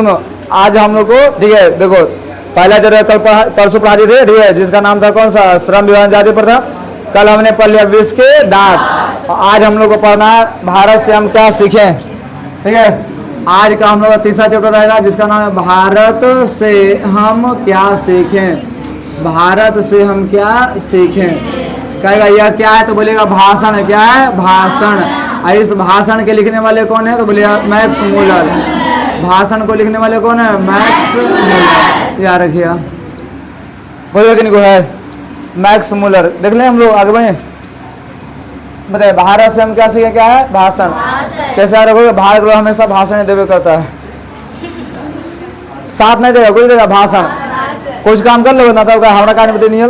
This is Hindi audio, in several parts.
सुनो, आज हम लोग को ठीक है, देखो पहला जो कल परसों पढ़ाते थे ठीक है, जिसका नाम था कौन सा, श्रम विभाजन जाति प्रथा। कल हमने पढ़ लिया विश्व के दांत। और आज हम लोग को पढ़ना है भारत से हम क्या सीखें। ठीक है, आज का हम लोग का तीसरा चैप्टर रहेगा जिसका नाम है भारत से हम क्या सीखें। भारत से हम क्या सीखें, कहेगा यह क्या है तो बोलेगा भाषण है। क्या है, भाषण। और इस भाषण के लिखने वाले कौन है तो बोलेगा मैक्स मूलर। भाषण को लिखने वाले कौन है, मैक्स मूलर। याद रखिएगा, बोलेगा कि नहीं कोई है, मैक्स मूलर। देख लें हम लोग आगे बढ़े, बताइए भारत से हम क्या सीखे, क्या है, भाषण। कैसे याद रखोगे, भारत लोग हमेशा भाषण देवे करता है, साथ नहीं देगा कोई, देगा भाषण। कुछ काम कर लो ना था हमारा कार्य बता नहीं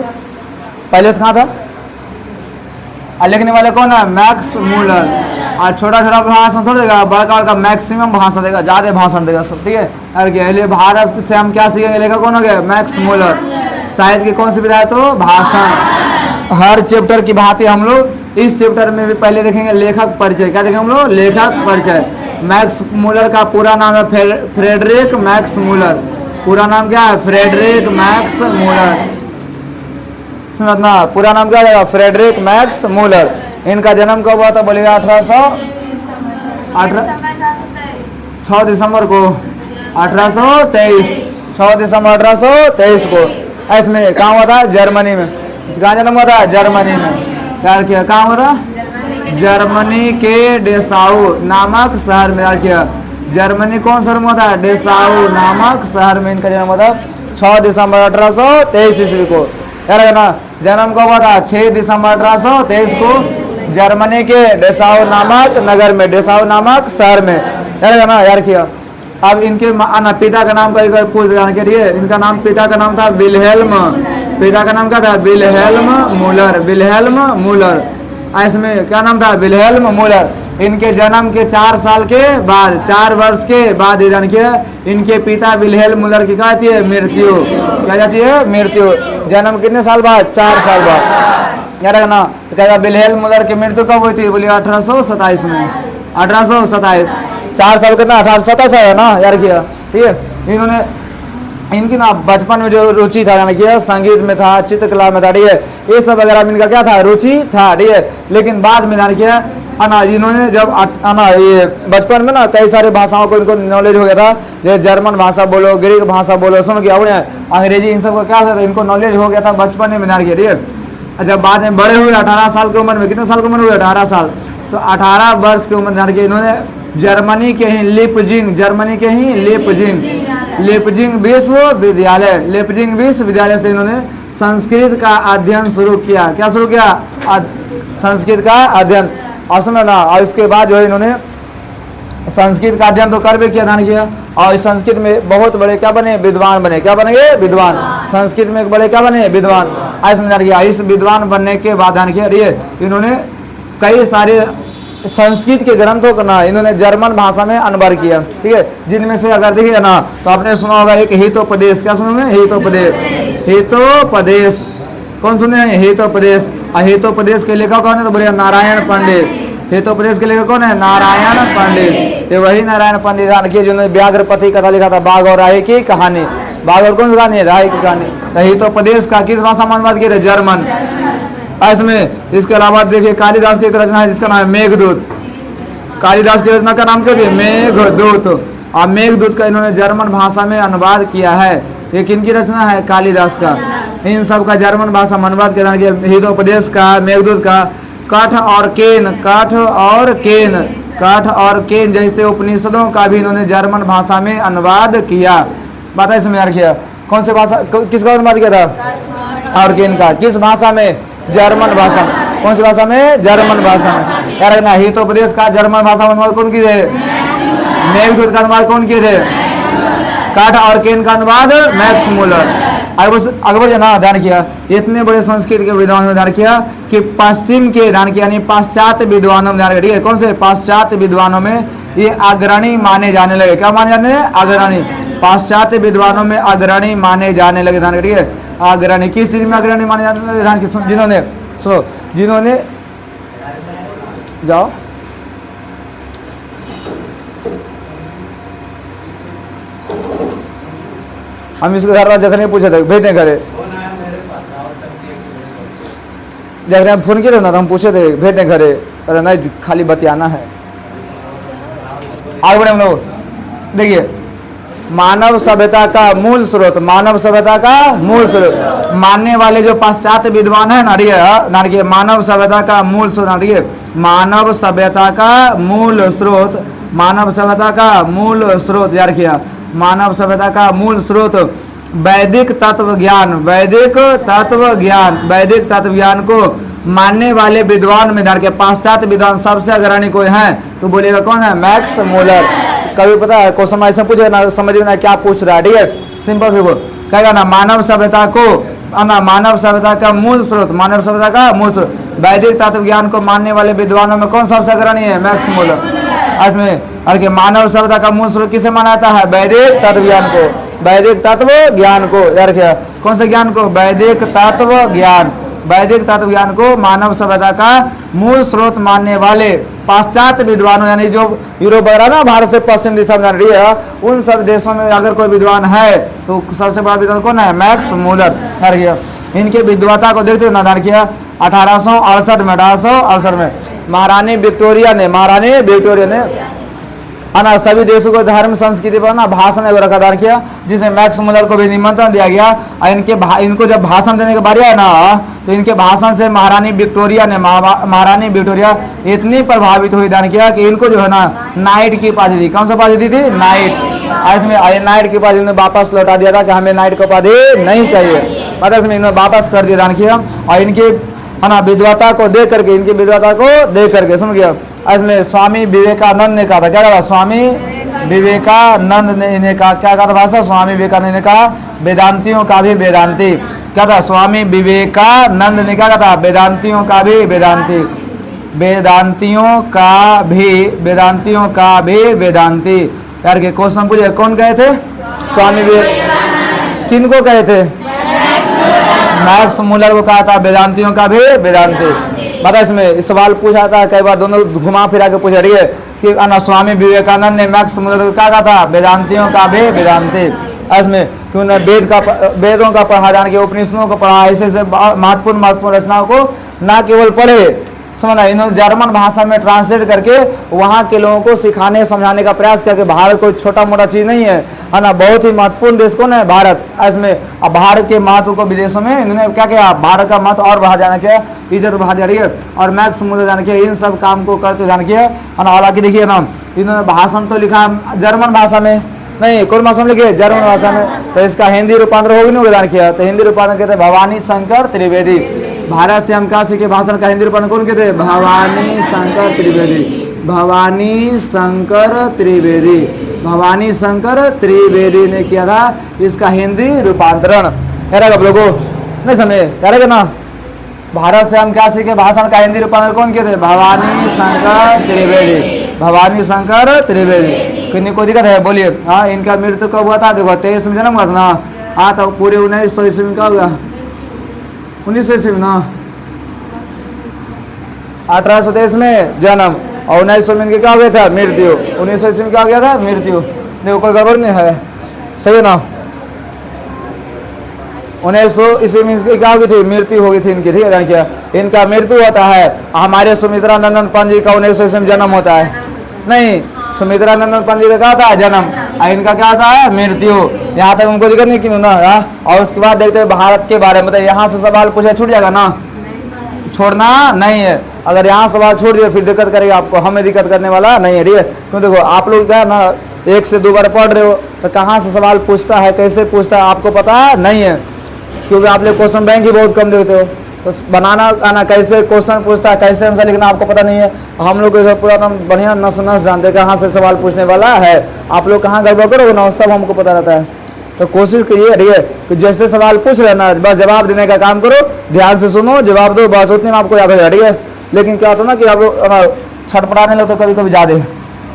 पहले से कहाँ था। और लिखने वाले कौन है, मैक्स मूलर। और छोटा छोटा भाषण थोड़ा देगा, बड़का बड़का मैक्सिमम भाषण देगा, ज्यादा भाषण देगा सब। ठीक है, अरे भारत से हम क्या सीखेंगे, लेखक कौन हो गया, मैक्स मूलर। साहित्य की कौन सी विधा है तो भाषण। हर चैप्टर की भांति हम लोग इस चैप्टर में भी पहले देखेंगे लेखक परिचय। क्या देखेंगे हम लोग, लेखक परिचय। मैक्स मूलर का पूरा नाम है फ्रेडरिक मैक्स मूलर। पूरा नाम क्या है, फ्रेडरिक मैक्स मूलर। समझना, पूरा नाम क्या है, फ्रेडरिक मैक्स मूलर। इनका जन्म कब हुआ था बोलेगा 6 दिसंबर को 1823। 6 दिसंबर 1823 को। इसमें कहाँ हुआ था, जर्मनी में। कहाँ जन्म हुआ था, जर्मनी में। यार किया कहाँ हुआ था, जर्मनी के डेसाउ नामक शहर में। यार किया जर्मनी कौन शहर में हुआ था, डेसाउ नामक शहर में इनका जन्म हुआ था 6 दिसंबर 1823 ईस्वी को। यार ना जन्म कब हुआ था, 6 दिसंबर 1823 को जर्मनी के डेसाउ नामक नगर में, डेसाउ नामक शहर में। यार ना, यार किया। अब इनके पिता का नाम का पूछ जाने के लिए, इनका नाम, पिता का नाम था विल्हेल्म। पिता का नाम क्या था, विल्हेल्म मूलर। Wilhelm Müller. इसमें क्या नाम था, विल्हेल्म मूलर। इनके जन्म के 4 साल के बाद, 4 वर्ष के बाद जान के इनके पिता विल्हेल्म मूलर की क्या जाती है, मृत्यु। क्या जाती है, मृत्यु। जन्म कितने साल बाद, 4 साल बाद। यार ना, तो कहेगा विल्हेल्म मूलर की मृत्यु कब हुई थी, बोलिए 1827 में। 1827, 4 साल कितना, 1827 है ना, यार किया। ठीक है, इन्होंने इनकी ना बचपन में जो रुचि था यानी कि संगीत में था, चित्रकला में था। ठीक है, ये सब वगैरह में इनका क्या था, रुचि था। ठीक है, लेकिन बाद में यानी कि इन्होंने जब ये बचपन में ना कई सारे भाषाओं को इनको नॉलेज हो गया था। जैसे जर्मन भाषा बोलो, ग्रीक भाषा बोलो, समझ गया, अंग्रेजी, इन सब का क्या था, इनको नॉलेज हो गया था बचपन में। ठीक है, जब बाद में बड़े हुए 18 साल की उम्र में, कितने साल की उम्र हुई, 18 साल, तो 18 वर्ष की उम्र जान के इन्होंने जर्मनी के ही लिपजिंग, जर्मनी के ही लिपजिंग विश्वविद्यालय, लिपजिंग विश्वविद्यालय से इन्होंने संस्कृत का अध्ययन शुरू किया। क्या शुरू किया, संस्कृत का अध्ययन। और समझना, और उसके बाद जो है इन्होंने संस्कृत का अध्ययन तो कर भी किया, ध्यान किया। और संस्कृत में बहुत बड़े क्या बने, विद्वान बने। क्या बनेंगे, विद्वान। संस्कृत में बड़े क्या बने, विद्वान। आज समझा गया। इस विद्वान बनने के बाद ध्यान किया, इन्होंने कई सारे संस्कृत के ग्रंथों का ना इन्होंने जर्मन भाषा में अनुवाद किया। ठीक है, जिनमें से अगर देखिए ना तो आपने सुना होगा एक हितोपदेश। क्या सुनोगे, हितोपदेश। हितोपदेश कौन सुने हैं, हितोपदेश। और हितोपदेश के लेखक कौन है तो बोलिए नारायण पंडित। हितोपदेश के लेखक कौन है, नारायण पंडित। ये वही नारायण पंडित जानकी जिन्होंने व्याघ्रपति कथा लिखा था, बाघ और राही की कहानी। बाघ और कौन सी कहानी, राही की कहानी। तो हितोपदेश का किस भाषा में अनुवाद किया था, जर्मन। इसमें इसके अलावा देखिए कालिदास की एक रचना है जिसका नाम है मेघदूत। कालिदास की रचना का नाम क्या है, मेघदूत। और मेघदूत का इन्होंने जर्मन भाषा में अनुवाद किया है। ये किनकी रचना है, कालिदास का। इन सब का जर्मन भाषा में अनुवाद किया, हितोपदेश का, मेघदूत का। काठ और केन, काठ और केन, काठ और केन जैसे उपनिषदों का भी इन्होंने जर्मन भाषा में अनुवाद किया। बताइए समझ किया, कौन सी भाषा, किसका अनुवाद किया था, और केन का। किस भाषा में, जर्मन भाषा। कौन सी भाषा में, जर्मन भाषा में। यार ना, हितोपदेश का जर्मन भाषा में अनुवाद कौन किए थे, मेघदूत का अनुवाद कौन किए थे, काठ और केन का अनुवाद मैक्स मूलर। अकबर जी ना ध्यान किया, इतने बड़े संस्कृत के विद्वान ने ध्यान किया कि पश्चिम के ध्यान किया, यानी पाश्चात्य विद्वानों में ध्यान किया। कौन से, पाश्चात्य विद्वानों में ये अग्रणी माने जाने लगे। क्या माने जाने, अग्रणी। पाश्चात्य विद्वानों में अग्रणी माने जाने लगे, ध्यान करिए। अग्रणी किस चीज में अग्रणी माने जाने लगे, ध्यान किया। जिन्होंने जाओ हम इसके घर वाले जखने पूछे थे भेज दें घरे, जब हम फोन किए ना तो हम पूछे थे भेज दें घरे, अरे नहीं खाली बतियाना है। आगे बढ़े हम लोग। देखिए मानव सभ्यता का मूल स्रोत, मानव सभ्यता का मूल स्रोत मानने वाले जो पाश्चात्य विद्वान है ना, मानव सभ्यता का मूल स्रोत, मानव सभ्यता का मूल स्रोत, मानव सभ्यता का मूल स्रोत याद रखिए, मानव सभ्यता का मूल स्रोत वैदिक तत्व ज्ञान, वैदिक तत्व ज्ञान, वैदिक तत्व ज्ञान को मानने वाले विद्वान में के पाश्चात्य विद्वान सबसे अग्रणी कोई है तो बोलिएगा कौन है? Max Muller. कभी पता है क्वेश्चन ऐसे पूछे ना, समझ में ना क्या पूछ रहा है, ठीक है, सिंपल से बोल कहेगा ना मानव सभ्यता को, ना मानव सभ्यता का मूल स्रोत, मानव सभ्यता का मूल स्रोत वैदिक तत्व ज्ञान को मानने वाले विद्वानों में कौन सबसे अग्रणी है? Max Muller. इसमें और मानव सभ्यता का मूल स्रोत किसे माना जाता है? वैदिक तत्व ज्ञान को, वैदिक तत्व ज्ञान को याद रखिए, कौन से ज्ञान को? वैदिक तत्व ज्ञान, वैदिक तत्व ज्ञान को मानव सभ्यता का मूल स्रोत मानने वाले पाश्चात्य विद्वानों, यानी जो यूरोप वगैरह ना भारत से पश्चिम दिशा में रही है, उन सब देशों में अगर कोई विद्वान है तो सबसे बड़ा विद्वान कौन है? Max Muller. इनके विद्वता को देखते हुए ना किया 1868 में, 1868 में महारानी विक्टोरिया ने ना सभी देशों को धर्म संस्कृति पर ना भाषण रखा दान किया, जिसे मैक्स मूलर को भी निमंत्रण दिया गया। और इनको जब भाषण देने की बारी है ना तो इनके भाषण से महारानी विक्टोरिया इतनी प्रभावित हुई दान किया कि इनको जो है ना नाइट की उपाधि दी। कौन सा उपाधि दी थी? नाइट। इसमें नाइट की उपाधि इन्होंने वापस लौटा दिया था कि हमें नाइट की उपाधि नहीं चाहिए, मतलब इसमें इन्होंने वापस कर दिया दान किया। और इनकी विद्वता को देख करके, इनकी विद्वता को देख करके समझ गया, इसमें स्वामी विवेकानंद ने कहा था, क्या कहा? स्वामी विवेकानंद ने इन्हें कहा, क्या कहा था भाषा? स्वामी विवेकानंद ने कहा वेदांतियों का भी वेदांती, क्या था? स्वामी विवेकानंद ने क्या कहा था? वेदांतियों का भी वेदांती, वेदांतियों का भी वेदांती। यार के क्वेश्चन पूछे कौन कहे थे? स्वामी विवेकानंद। किनको कहे थे? मैक्स मूलर को कहा था वेदांतियों का भी वेदांती। बता इसमें सवाल पूछा था कई बार, दोनों घुमा फिरा के पूछा रही है कि स्वामी विवेकानंद ने मैक्स मूलर को क्या कहा था? वेदांतियों का भी वेदांती। इसमें कि उन्होंने वेदों का पढ़ा, जान के उपनिषदों को पढ़ा, ऐसे महत्वपूर्ण रचनाओं को ना केवल पढ़े, समझना, इन्होंने जर्मन भाषा में ट्रांसलेट करके वहाँ के लोगों को सिखाने समझाने का प्रयास किया कि भारत कोई छोटा मोटा चीज़ नहीं है ना, बहुत ही महत्वपूर्ण देश कौन है? भारत। इसमें अब भारत के महत्व को विदेशों में इन्होंने क्या किया? भारत का महत्व और बढ़ा जाना किया, इज्जत बढ़ा जा रही है, और मैक्स मूलर जान किया इन सब काम को करते जान किया। हालांकि देखिए ना, इन्होंने भाषण तो लिखा जर्मन भाषा में, नहीं कौन भाषा में लिखे? जर्मन भाषा में। तो इसका हिंदी रूपांतर होगी नहीं दान किया, तो हिंदी रूपांतर कहते भवानी शंकर त्रिवेदी। भारत से हम काशी के भाषण का हिंदी रूपांतर कौन कहते? भवानी शंकर त्रिवेदी, भवानी शंकर त्रिवेदी, भवानी शंकर त्रिवेदी ने किया था इसका हिंदी रूपांतरण। कह लोगों नहीं समझे? कह ना, भारत से हम काशी के भाषण का हिंदी रूपांतरण कौन किए थे? भवानी शंकर त्रिवेदी, भवानी शंकर त्रिवेदी। किन्हीं को दिक्कत है? बोलिए। हाँ, इनका मृत्यु कब हुआ था? देखो 23 में जन्म हुआ था ना, हाँ, तो पूरे 1900 ईस्वी में क्या हुआ? 1900 ईस्वी में ना, 1823 में जन्म और 1900 में इनके क्या हो गया था? मृत्यु। 1900 ईस्वी में क्या हो गया था? मृत्यु। देखो कोई गड़बड़ नहीं है, सही है ना? 1900 ईस्वी में इनकी क्या हो गई थी? मृत्यु हो गई थी इनकी, ठीक है क्या? इनका मृत्यु होता है। हमारे सुमित्रा नंदन पंत जी का 1900 ईस्वी में जन्म होता है, नहीं, सुमित्रा नंदन पंत जी का क्या था? जन्म, इनका क्या था? मृत्यु। यहाँ तक उनको दिक्कत नहीं की ना। और उसके बाद देखते हैं भारत के बारे में, मतलब यहाँ से सवाल पूछे छूट जाएगा ना, छोड़ना नहीं है। अगर यहाँ सवाल छोड़ दिए फिर दिक्कत करेगा आपको, हमें दिक्कत करने वाला नहीं है, ठीक है? क्यों देखो आप लोग क्या ना 1 से 2 बार पढ़ रहे हो, तो कहाँ से सवाल पूछता है, कैसे पूछता है, आपको पता नहीं है, क्योंकि आप लोग क्वेश्चन बैंक ही बहुत कम देते हो। तो बनाना आना, कैसे क्वेश्चन पूछता है, कैसे आंसर लिखना आपको पता नहीं है। हम लोग पूरा एकदम बढ़िया नस जानते हैं कहाँ से सवाल पूछने वाला है। आप लोग कहाँ गड़बड़ करोगे ना, सब हमको पता रहता है। तो कोशिश करिए, ठीक है, कि जैसे सवाल पूछ रहे ना बस जवाब देने का काम करो, ध्यान से सुनो, जवाब दो, बस उतने में आपको याद हो जाए, ठीक है? लेकिन क्या होता है ना कि आप लोग छटपटाने लगते कभी कभी ज़्यादा,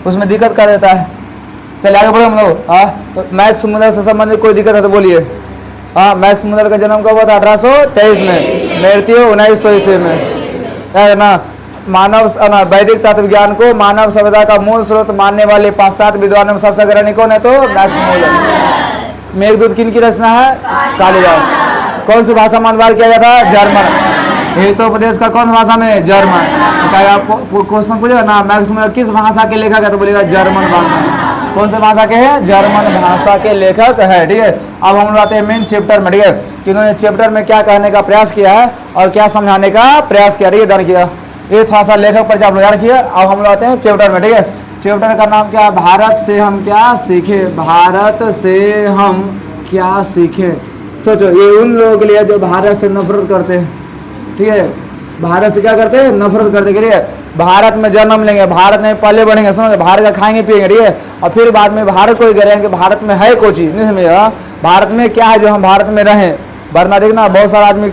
उसमें दिक्कत कर देता है। चलिए आगे बढ़ो हम लोग। हाँ, तो मैक्स मूलर से संबंधित कोई दिक्कत है तो बोलिए। हाँ, मैक्स मूलर का जन्म कब हुआ था? 1823 में, मृत्यु 1900 ईस्वी में, है ना? मानव वैदिक तत्व ज्ञान को मानव सभ्यता का मूल स्रोत मानने वाले पाश्चात्य विद्वानों में सबसे अग्रणी कौन है? तो मैक्स मूलर। मेघदूत किन की रचना है? कालिदास। कौन सी भाषा में अनुवाद किया जाता है? जर्मन। हितोपदेश का कौन भाषा में? जर्मन। आपको क्वेश्चन पूछेगा ना मैक्स मूलर किस भाषा के लेखक है, तो बोलेगा जर्मन भाषा। कौन से भाषा के हैं? जर्मन भाषा के लेखक है। ठीक है, अब हम लोग आते हैं मेन चैप्टर में। ठीक है, कि इन्होंने चैप्टर में क्या कहने का प्रयास किया है और क्या समझाने का प्रयास किया, ठीक है, ध्यान किया। ये थोड़ा सा लेखक पर आप लोग ध्यान किया। अब हम लोग आते हैं चैप्टर में। ठीक है, चैप्टर का नाम क्या है? भारत से हम क्या सीखे। भारत से हम क्या सीखे। सोचो, ये उन लोगों के लिए जो भारत से नफरत करते हैं। ठीक है, भारत से क्या करते हैं? नफरत करते। ठीक है, भारत में जन्म लेंगे, भारत में पले बढ़ेंगे, समझ, भारत का खाएंगे पिएंगे। ठीक है, और फिर बाद में भारत को ही करेंगे कि भारत में है कोई चीज, नहीं समझेगा भारत में क्या है जो हम भारत में रहें। वरना देखना बहुत सारा आदमी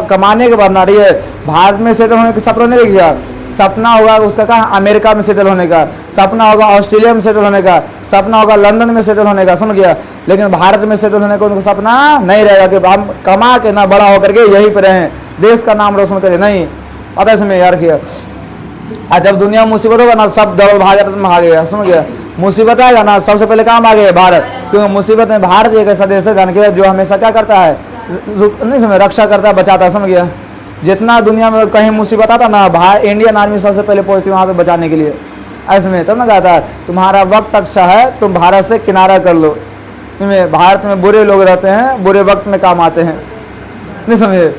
कमाने के वरना, ठीक है, भारत में सेटल होने का सपना नहीं देखिएगा। सपना होगा उसका कहा अमेरिका में सेटल होने का, सपना होगा ऑस्ट्रेलिया में सेटल होने का, सपना होगा लंदन में सेटल होने का, समझ गया। लेकिन भारत में सेटल होने का उनका सपना नहीं रहेगा कि हम कमा के ना बड़ा होकर के यहीं पर रहें, देश का नाम रोशन करें। नहीं, पता है इसमें यार किया। और जब दुनिया में मुसीबत होगा ना, सब दौड़ भारत में आ गया, समझ गया। मुसीबत आएगा ना, सबसे पहले काम आ गया भारत, क्योंकि मुसीबत में भारत एक ऐसा देश है जान के जो हमेशा क्या करता है, नहीं समझ, रक्षा करता है, बचाता है, समझ गया। जितना दुनिया में कहीं मुसीबत आता ना, इंडियन आर्मी सबसे पहले पहुंचती है वहाँ पे बचाने के लिए। ऐसे में तब ना कहता है तुम्हारा वक्त अच्छा है, तुम भारत से किनारा कर लो। भारत में बुरे लोग रहते हैं, बुरे वक्त में काम आते हैं, नहीं समझे।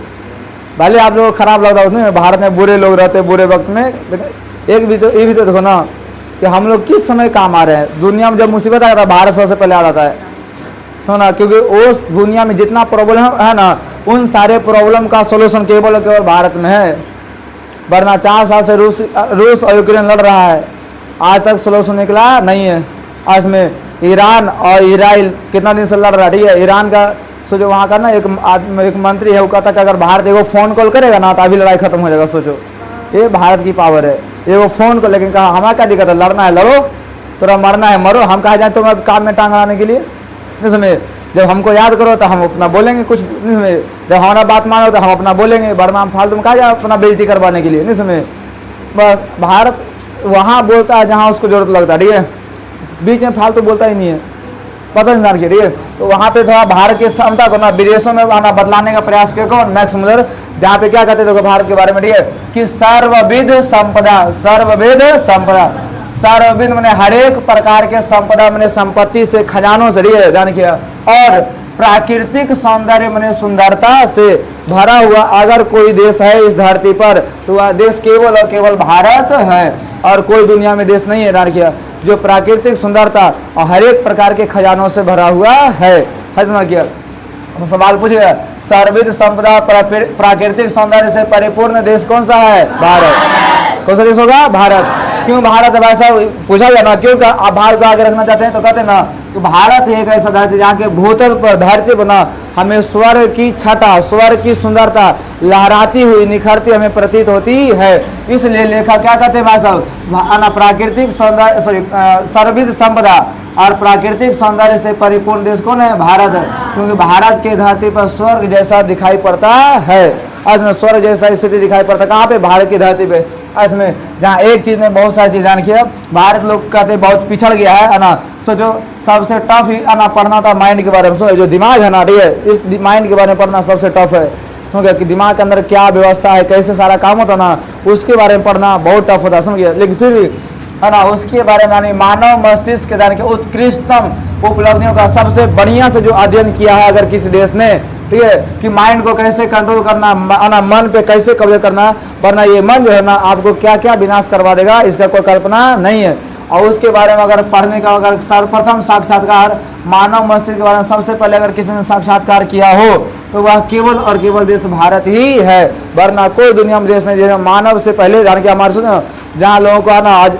भले आप लोग खराब लगता है उसमें, भारत में बुरे लोग रहते हैं बुरे वक्त में। एक भी तो ये भी तो देखो ना कि हम लोग किस समय काम आ रहे हैं। दुनिया में जब मुसीबत आता है भारत सबसे पहले आ जाता है, सुना, क्योंकि उस दुनिया में जितना प्रॉब्लम है ना, उन सारे प्रॉब्लम का सोल्यूशन केवल केवल भारत में है। वरना 4 साल से रूस और यूक्रेन लड़ रहा है, आज तक सोल्यूशन निकला नहीं है। आज में ईरान और इसराइल कितना दिन से लड़ रहा है। ठीक है, ईरान का सोचो, वहाँ का ना एक मंत्री है, वो कहता कि अगर भारत एगो फोन कॉल करेगा ना तो अभी लड़ाई खत्म हो जाएगा। सोचो, ये भारत की पावर है। एगो फोन कॉल, लेकिन कहा हमारा क्या दिक्कत है, लड़ना है लड़ो, थोड़ा मरना है मरो, हम कहा जाए तुम्हें काम में टांग अड़ाने के लिए, नहीं समझे। जब हमको याद करो तो हम अपना बोलेंगे कुछ, नहीं समझे। जब हमारा बात मानो तो हम अपना बोलेंगे, वरना हम फालतू में कहा जाए अपना बेइज्जती करवाने के लिए, नहीं समझे। बस भारत वहाँ बोलता है जहाँ उसको जरूरत लगता है, ठीक है, बीच में फालतू बोलता ही नहीं है, पता इंसान की। ठीक है, तो वहाँ पे थोड़ा भारत की क्षमता को ना विदेशों में आना बदलाने का प्रयास किया कौन? Max Muller. जहाँ पे क्या कहते थे भारत के बारे में, ठीक है, कि सर्वविध संपदा, सर्वविध संपदा, सर्वविध मैंने हर एक प्रकार के संपदा मैंने संपत्ति से, खजानों से, ध्यान किया, और प्राकृतिक सौंदर्य मैंने सुंदरता से भरा हुआ अगर कोई देश है इस धरती पर तो वह देश केवल और केवल भारत है, और कोई दुनिया में देश नहीं है, ध्यान किया, जो प्राकृतिक सुंदरता और हर एक प्रकार के खजानों से भरा हुआ है। हजमा किया, तो सवाल पूछेगा सर्वविध संपदा प्राकृतिक सौंदर्य से परिपूर्ण देश कौन सा है? भारत। कौन सा देश होगा? भारत। क्यों भारत? वैसा पूछा गया ना, क्यों आप भारत को आगे रखना चाहते हैं, तो कहते ना कि भारत एक ऐसा धरती जहाँ के भूतल पर धरती बना हमें स्वर्ग की छटा, स्वर्ग की सुंदरता लहराती हुई निखरती हमें प्रतीत होती है। इसलिए लेखक क्या कहते हैं भाई साहब, प्राकृतिक सौंदर्य, सॉरी, सर्वविध संपदा और प्राकृतिक सौंदर्य से परिपूर्ण देश कौन है? भारत है। क्योंकि भारत के धरती पर स्वर्ग जैसा दिखाई पड़ता है। आज में स्वर्ग जैसा स्थिति दिखाई पड़ता है कहाँ पे? भारत की धरती पे। इसमें जहाँ एक चीज में बहुत सारी चीज जान किया, भारत लोग कहते बहुत पिछड़ गया है ना। सोचो सबसे टफ ही ना पढ़ना था माइंड के बारे में। सोचो जो दिमाग है ना, ठीक है, इस माइंड के बारे में पढ़ना सबसे टफ है। समझ कि दिमाग के अंदर क्या व्यवस्था है, कैसे सारा काम होता ना, उसके बारे में पढ़ना बहुत टफ होता है, समझ गया। लेकिन फिर भी है ना, उसके बारे में यानी मानव मस्तिष्क के उत्कृष्टतम उपलब्धियों का सबसे बढ़िया से जो अध्ययन किया है अगर किसी देश ने, ठीक है, कि माइंड को कैसे कंट्रोल करना, मन पे कैसे कब्जे करना, वरना ये मन जो है ना आपको क्या क्या विनाश करवा देगा इसका कोई कल्पना नहीं है। और उसके बारे में अगर पढ़ने का अगर सर्वप्रथम साक्षात्कार मानव मस्तिष्क के बारे में सबसे पहले अगर किसी ने साक्षात्कार किया हो तो वह केवल और केवल देश भारत ही है, वरना कोई दुनिया में देश नहीं। जैसे मानव से पहले जान के हमारे सुनो, जहाँ लोगों को आना आज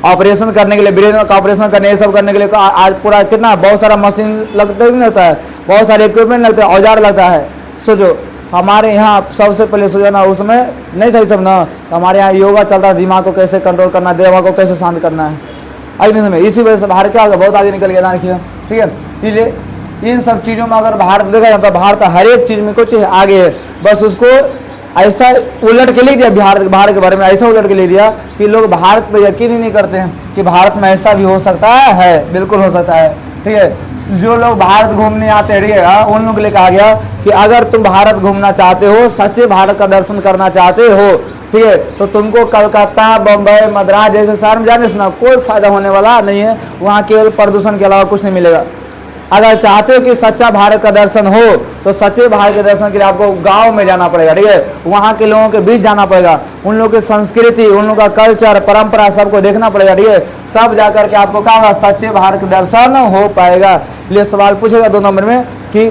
ऑपरेशन करने के लिए, ब्रेन का ऑपरेशन करने, ये सब करने के लिए आज पूरा कितना बहुत सारा मशीन लगता नहीं लगता है, बहुत सारे इक्विपमेंट लगते हैं, औजार लगता है। सोचो हमारे यहाँ सबसे पहले सोचो ना, उसमें नहीं था ये सब ना, तो हमारे यहाँ योगा चलता है, दिमाग को कैसे कंट्रोल करना, दिमाग को कैसे शांत करना है, आई नहीं समझ। इसी वजह से भारत क्या होगा, बहुत आगे निकल गया, देखिए, ठीक है। इसलिए इन सब चीज़ों में अगर भारत देखा जाता है, भारत हर एक चीज़ में कुछ आगे है, बस उसको ऐसा उलट के लिख दिया भारत के बारे में, ऐसा उलट के लिख दिया कि लोग भारत पर यकीन ही नहीं करते हैं कि भारत में ऐसा भी हो सकता है। बिल्कुल हो सकता है, ठीक है। जो लोग भारत घूमने आते हैं, ठीक है, उन लोगों के लिए कहा गया कि अगर तुम भारत घूमना चाहते हो, सच्चे भारत का दर्शन करना चाहते हो, ठीक है, तो तुमको कलकत्ता, बम्बई, मद्रास जैसे शहर में जाने से ना कोई फायदा होने वाला नहीं है। वहाँ केवल प्रदूषण के अलावा कुछ नहीं मिलेगा। अगर चाहते हो कि सच्चा भारत का दर्शन हो तो सच्चे भारत के दर्शन के लिए आपको गांव में जाना पड़ेगा, ठीक है, वहाँ के लोगों के बीच जाना पड़ेगा, उन लोगों की संस्कृति, उन लोगों का कल्चर, परंपरा सबको देखना पड़ेगा, ठीक है, तब जाकर के आपको क्या होगा, सच्चे भारत का दर्शन हो पाएगा। इसलिए सवाल पूछेगा 2 नंबर में कि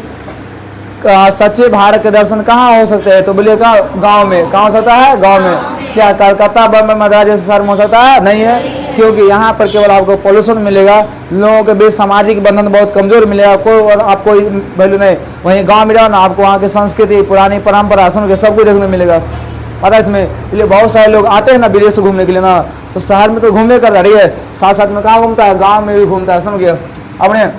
सच्चे भारत के दर्शन कहाँ हो सकते हैं, तो बोलिएगा गांव में। कहाँ हो सकता है? गांव में। क्या कलकत्ता, बम्बई, मद्रास जैसे शहर में हो सकता है? नहीं है, क्योंकि यहाँ पर केवल आपको पॉल्यूशन मिलेगा, लोगों के बीच सामाजिक बंधन बहुत कमजोर मिलेगा, कोई आपको वैल्यू नहीं। वहीं गांव में जाओ ना, आपको वहाँ की संस्कृति, पुरानी परंपरा, सब कुछ देखने मिलेगा। पता है इसमें, इसलिए बहुत सारे लोग आते हैं ना विदेश से घूमने के लिए ना, तो शहर में तो घूमने कर रही है, साथ साथ में कहाँ घूमता है, गाँव में भी घूमता है, समझ गया अपने।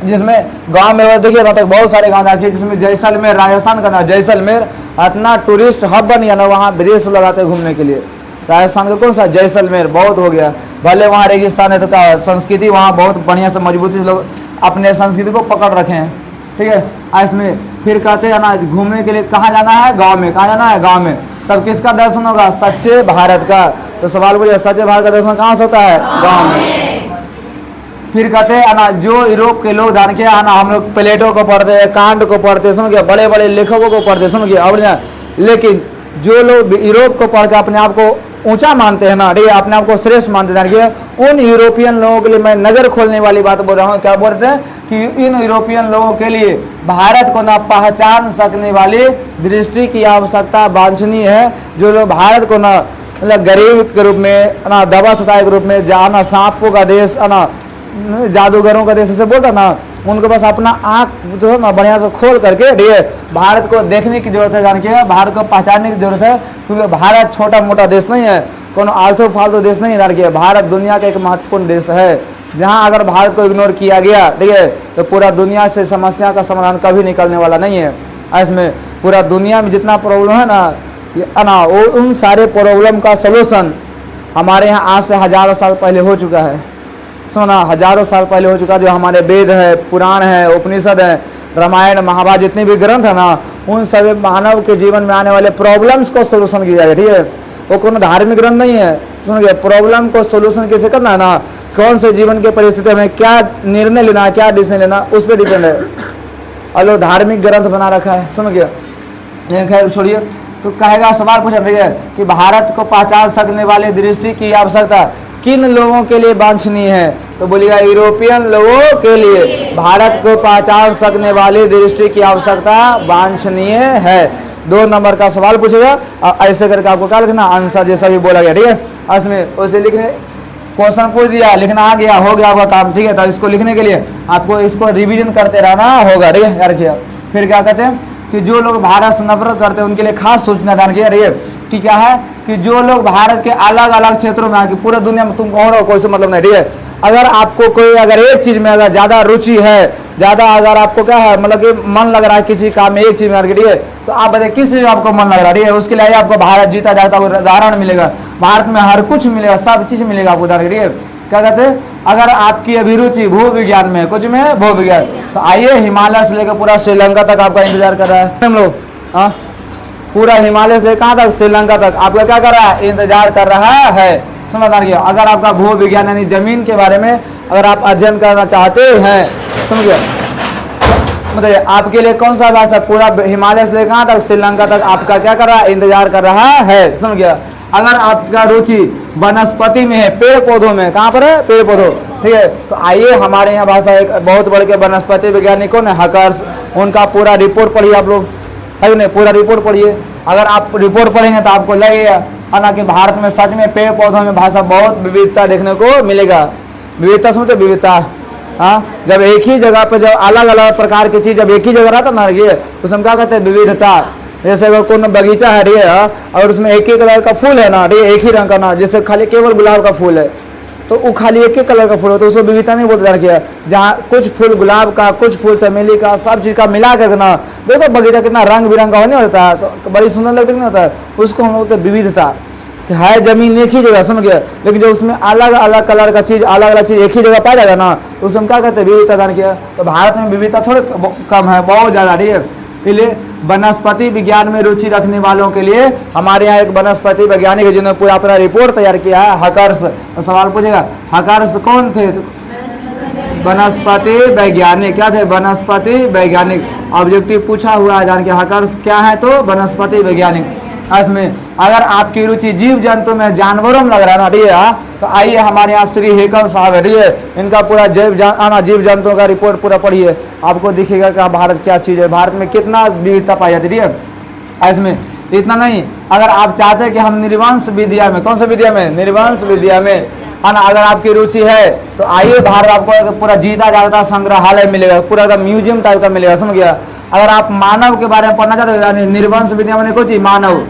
जिसमें गांव में देखिए ना, तक बहुत सारे गांव देखिए, जिसमें जैसलमेर, राजस्थान का ना जैसलमेर इतना टूरिस्ट हब बन गया ना, वहाँ विदेश लोग आते हैं घूमने के लिए। राजस्थान का कौन सा? जैसलमेर बहुत हो गया। भले वहाँ रेगिस्तान है तो क्या संस्कृति वहाँ बहुत बढ़िया से मजबूती से लोग अपने संस्कृति को पकड़ रखे हैं, ठीक है। इसमें फिर कहते हैं ना घूमने के लिए कहाँ जाना है? गाँव में। कहाँ जाना है? गाँव में। तब किसका दर्शन होगा? सच्चे भारत का। तो सवाल बोलिए, सच्चे भारत का दर्शन कहाँ से होता है? गाँव में। फिर कहते हैं ना, जो यूरोप के लोग जान के आना, हम लोग प्लेटो को पढ़ते हैं, कांट को पढ़ते हैं, समझ गया, बड़े बड़े लेखकों को पढ़ते हैं, समझ गया। अब लेकिन जो लोग यूरोप को पढ़ के अपने आप को ऊंचा मानते हैं ना, ठीक है, अपने आप को श्रेष्ठ मानते हैं, उन यूरोपियन लोगों के लिए मैं नजर खोलने वाली बात बोल रहा हूँ। क्या बोलते हैं कि इन यूरोपियन लोगों के लिए भारत को ना पहचान सकने वाली दृष्टि की आवश्यकता वांछनीय है। जो लोग भारत को ना मतलब गरीब के रूप में ना, दबा सताए के रूप में, जाना सांपों का देश, ना जादूगरों का देश ऐसे बोलता ना, उनको बस अपना आँख जो है ना बढ़िया से खोल करके भारत को देखने की जरूरत है, जान के भारत को पहचानने की जरूरत है। क्योंकि भारत छोटा मोटा देश नहीं है, कोनो आलतू फालतू देश नहीं है, जान के भारत दुनिया का एक महत्वपूर्ण देश है। जहाँ अगर भारत को इग्नोर किया गया, ठीक है, तो पूरा दुनिया से समस्या का समाधान कभी निकलने वाला नहीं है। इसमें पूरा दुनिया में जितना प्रॉब्लम है ना, वो उन सारे प्रॉब्लम का सोल्यूशन हमारे यहाँ आज से हजारों साल पहले हो चुका है। सुना, हजारों साल पहले हो चुका। जो हमारे वेद है, पुराण है, उपनिषद है, रामायण, महाभारत, जितने भी ग्रंथ है ना, उन सभी मानव के जीवन में आने वाले प्रॉब्लम्स को सोल्यूशन किया जाए, ठीक है। वो कोनो धार्मिक ग्रंथ नहीं है, समझ गए। प्रॉब्लम को सोल्यूशन कैसे करना है ना, कौन से जीवन के परिस्थिति में क्या निर्णय लेना, क्या डिसीजन लेना, उस पर डिपेंड है। और लोग धार्मिक ग्रंथ बना रखा है, समझ गया। खैर छोड़िए, तो कहेगा सवाल पूछा भैया कि भारत को पहचान सकने वाले दृष्टि की आवश्यकता किन लोगों के लिए वांछनीय है, तो बोलिएगा यूरोपियन लोगों के लिए भारत को पहचान सकने वाली दृष्टि की आवश्यकता वांछनीय है। 2 नंबर का सवाल पूछेगा, ऐसे करके आपको क्या लिखना, आंसर जैसा भी बोला गया, ठीक है। इसमें उसे लिखने क्वेश्चन पूछ दिया, लिखना आ गया, हो गया आपका काम, ठीक है। तो इसको लिखने के लिए आपको इसको रिविजन करते रहना होगा, ठीक है। यार किया फिर क्या कहते हैं कि जो लोग भारत से नफरत करते हैं उनके लिए खास सूचना दान किया रही है कि क्या है कि जो लोग भारत के अलग अलग क्षेत्रों में आके पूरे दुनिया में तुम कौन हो, कोई से मतलब नहीं, ठीक है। अगर आपको कोई अगर एक चीज में अगर ज्यादा रुचि है, ज्यादा अगर आपको क्या है मतलब कि मन लग रहा है किसी काम में, एक चीज में, ठीक है, तो आप बताइए किस चीज में आपको मन लग रहा है, ठीक है। उसके लिए आपको भारत जीता जाता उदाहरण मिलेगा। भारत में हर कुछ मिलेगा, सब चीज मिलेगा आपको उदाहरण, ठीक है। क्या कहते हैं, अगर आपकी अभिरुचि भू विज्ञान में, कुछ में भू विज्ञान, तो आइए हिमालय से लेकर पूरा श्रीलंका तक आपका इंतजार कर रहा है हम लोग। हाँ, पूरा हिमालय से कहाँ तक, श्रीलंका तक आपका क्या कर रहा है, इंतजार कर रहा है। समझदार किया। अगर आपका भू विज्ञान यानी जमीन के बारे में अगर आप अध्ययन करना चाहते हैं, समझ गए, मतलब आपके लिए कौन सा भाषा, पूरा हिमालय से लेकर कहाँ तक, श्रीलंका तक आपका क्या कर रहा है, इंतजार कर रहा है, समझ गया। अगर आपका रुचि वनस्पति में है, पेड़ पौधों में, कहाँ पर है, पेड़ पौधों, ठीक है, तो आइए हमारे यहाँ भाषा एक बहुत बड़े के वनस्पति वैज्ञानिक कौन है, हकर्स, उनका पूरा रिपोर्ट पढ़िए आप लोग, है नहीं, पूरा रिपोर्ट पढ़िए। अगर आप रिपोर्ट पढ़ेंगे तो आपको लगेगा हालांकि भारत में सच में पेड़ पौधों में भाषा बहुत विविधता देखने को मिलेगा। विविधता समझते, विविधता, हाँ, जब एक ही जगह पे जब अलग अलग प्रकार की चीज जब एक ही जगह रहता ना, ये उसमें क्या कहते हैं, विविधता। जैसे अगर कोई बगीचा है और उसमें एक ही कलर का फूल है ना, एक ही रंग का ना, जैसे खाली केवल गुलाब का फूल है, तो वो खाली एक एक कलर का फूल होता है, उसको विविधता नहीं बोलते किया। जहाँ कुछ फूल गुलाब का, कुछ फूल चमेली का, सब चीज का मिला कर ना, देखो बगीचा कितना रंग बिरंग का होने होता है, तो बड़ी सुंदर लगता नहीं होता है, उसको हम बोलते विविधता। कि है जमीन एक ही जगह, समझ गया, लेकिन जब उसमें अलग अलग कलर का चीज, अलग अलग चीज एक ही जगह पाया जाएगा ना, तो उसमें क्या कहते हैं विविधता दान किया। तो भारत में विविधता थोड़ी कम है, बहुत ज्यादा। ठीक है, इसलिए वनस्पति विज्ञान में रुचि रखने वालों के लिए हमारे यहाँ एक वनस्पति वैज्ञानिक है जिन्होंने पूरा अपना रिपोर्ट तैयार किया है, हकर्स। तो सवाल पूछेगा हकर्स कौन थे? वनस्पति वैज्ञानिक। क्या थे? वनस्पति वैज्ञानिक। ऑब्जेक्टिव पूछा हुआ है जान के हकर्स क्या है, तो वनस्पति वैज्ञानिक। इसमें अगर आपकी रुचि जीव जंतु में, जानवरों में लग रहा है ना, ठीक है, तो आइए हमारे यहाँ श्री हेकल साहब है, ठीक है, इनका पूरा जीव जंतुओं का रिपोर्ट पूरा पढ़िए, आपको दिखेगा कि भारत क्या चीज है, भारत में कितना विविधता पाई जाती है। ठीक है, इसमें इतना नहीं, अगर आप चाहते हैं कि हम निर्वंश विद्या में, कौन सा विद्या में? निर्वंश विद्या में, है ना, अगर आपकी रुचि है तो आइए भारत आपको पूरा जीता जागता संग्रहालय मिलेगा, पूरा म्यूजियम टाइप का मिलेगा, समझ गया। अगर आप मानव के बारे में पढ़ना चाहते हो, निर्वंश विद्या मैंने कुछ मानव,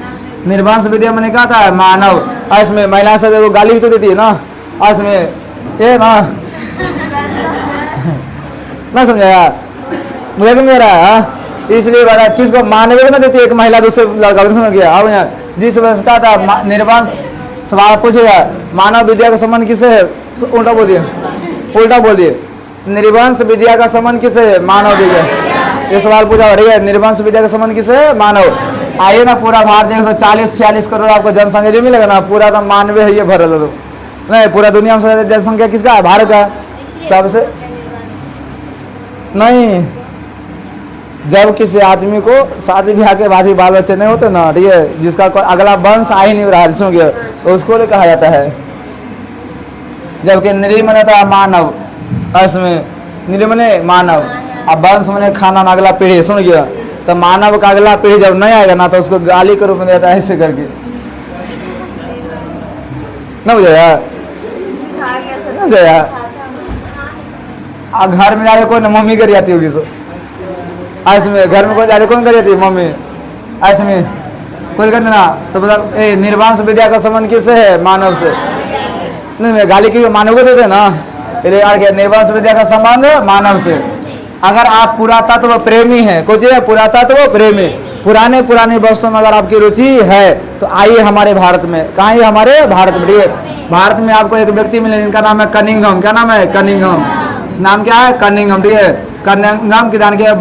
निर्वंश विद्या मैंने कहा था मानव। इसमें महिला से वो गाली तो देती है ना, इसमें ये ना ना समझाया मुझे क्यों रहा है, इसलिए बता किसको मानव ना देती एक महिला दूसरे लड़का, समझ गया। अब यहाँ जिस वंश का था निर्वंश, सवाल पूछेगा मानव विद्या का संबंध किसे है? उल्टा बोल दिए, उल्टा बोल दिए, निर्वंश विद्या का संबंध किसे है? मानव विद्या। ये सवाल पूछा रही है, निर्वंश विद्या का संबंध किसे है? मानव। आइए ना, पूरा भारत में 140-46 करोड़ आपको जनसंख्या जो मिलेगा ना, पूरा तो मानवे है ये भरल नहीं, पूरा दुनिया में जनसंख्या किसका है? भारत का सबसे। नहीं, जब किसी आदमी को शादी ब्याह के बाद ही बाल बच्चे नहीं होते ना, ठीक है, जिसका अगला वंश आ ही नहीं रहा है, तो उसको कहा जाता है। जबकि निर्मन था मानव, इसमें निर्मने मानव, अब वंश मैंने खाना अगला पीढ़ी, सुन गया, तो मानव का अगला पीढ़ी जब नहीं आएगा ना, तो उसको गाली के रूप में देता है ऐसे करके, ना बुझाया? अब घर में जा रहे कौन मम्मी कर जाती होगी, सो इसमें घर में कौन जा रहे कौन कर जाती है? मम्मी। इसमें कोई कहते ना, तो मतलब निर्वंश विद्या का संबंध किससे है? मानव से। नहीं, गाली की मानव को देते ना, निर्वंश विद्या का संबंध मानव से। अगर आप पुरातत्व प्रेमी हैं, कुछ है पुरातत्व प्रेमी, पुरानी वस्तुओं में अगर आपकी रुचि है, तो आइए हमारे भारत में। कहाँ है? हमारे भारत में। भारत में आपको एक व्यक्ति मिले जिनका नाम है कनिंघम। क्या नाम है? कनिंघम। नाम क्या है? कनिंघम। ठीक है, कनिंघम की दान किया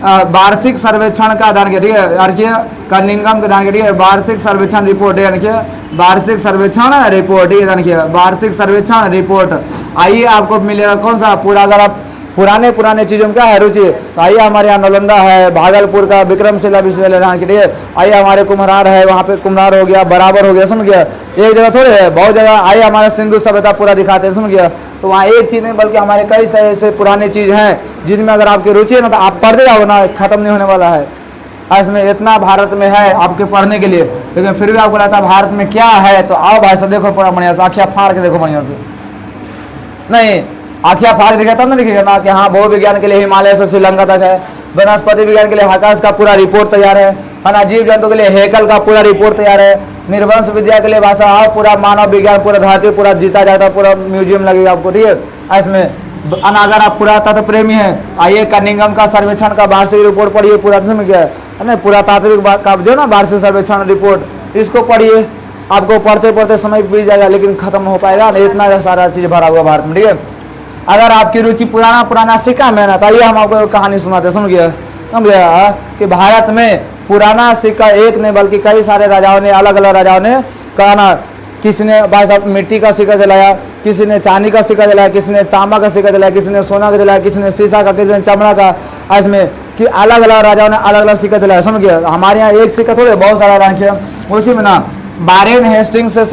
वार्षिक सर्वेक्षण का दान किया, ठीक है, देखिए कनिंघम के दान किया, ठीक है, वार्षिक सर्वेक्षण रिपोर्ट है, देखिए वार्षिक सर्वेक्षण रिपोर्ट, ठीक है, दान किया वार्षिक सर्वेक्षण रिपोर्ट। आइए आपको मिलेगा कौन सा? पूरा अगर आप पुराने चीजों में क्या है रुचि, तो आइए हमारे यहाँ नालंदा है, भागलपुर का विक्रमशिला विश्वविद्यालय के लिए, आइए हमारे कुम्हार है, वहाँ पे कुम्हार हो गया, बराबर हो गया, समझ गया। एक जगह थोड़े है, बहुत जगह। आइए हमारे सिंधु सभ्यता पूरा दिखाते हैं, समझ गया। तो वहाँ एक चीज नहीं बल्कि हमारे कई सारे ऐसे पुराने चीज हैं जिनमें अगर आपकी रुचि है ना, तो आप पढ़ते जाओ ना, खत्म नहीं होने वाला है। इसमें इतना भारत में है आपके पढ़ने के लिए, लेकिन फिर भी आपको लगता है भारत में क्या है, तो आओ भाई साहब देखो पूरा बढ़िया से, आँखियाँ फाड़ के देखो बढ़िया से। नहीं, आँखियाँ फाड़ दिखेगा तब ना दिखेगा ना कि हाँ भू विज्ञान के लिए हिमालय से श्रीलंका तक है, वनस्पति विज्ञान के लिए हकास का पूरा रिपोर्ट तैयार है ना, जीव जंतु के लिए हेकल का पूरा रिपोर्ट तैयार है, निर्वंश विद्या के लिए भाषा, और पूरा मानव विज्ञान पूरा धरती पूरा जीता जाता, पूरा म्यूजियम लगेगा आपको, ठीक है। इसमें अगर आप पुरातत्व प्रेमी हैं, आइए कनिंघम का सर्वेक्षण का वार्षिक रिपोर्ट पढ़िए, पूरा में क्या है ना, पुरातात्विक का जो ना वार्षिक सर्वेक्षण रिपोर्ट, इसको पढ़िए। आपको पढ़ते पढ़ते समय बीत जाएगा, लेकिन खत्म हो पाएगा नहीं, इतना सारा चीज भरा हुआ भारत में, ठीक है। अगर आपकी रुचि पुराना सिक्का में ना, तो आइए हम आपको कहानी सुनाते, सुन गया कि भारत में पुराना सिक्का एक नहीं बल्कि कई सारे राजाओं ने, अलग अलग राजाओं ने कहा ना, किसी ने भाई साहब मिट्टी का सिक्का जलाया, किसी ने चांदी का सिक्का जलाया, किसी ने तांबा का सिक्का जलाया, किसी ने सोना का जलाया, किसी ने शीशा का, किसी ने चमड़ा का। इसमें कि अलग अलग राजाओं ने अलग अलग सिक्का जलाया, समझ गया। हमारे यहाँ एक सिक्का थोड़े, बहुत सारा रखिए। उसी में ना वारेन हेस्टिंग्स से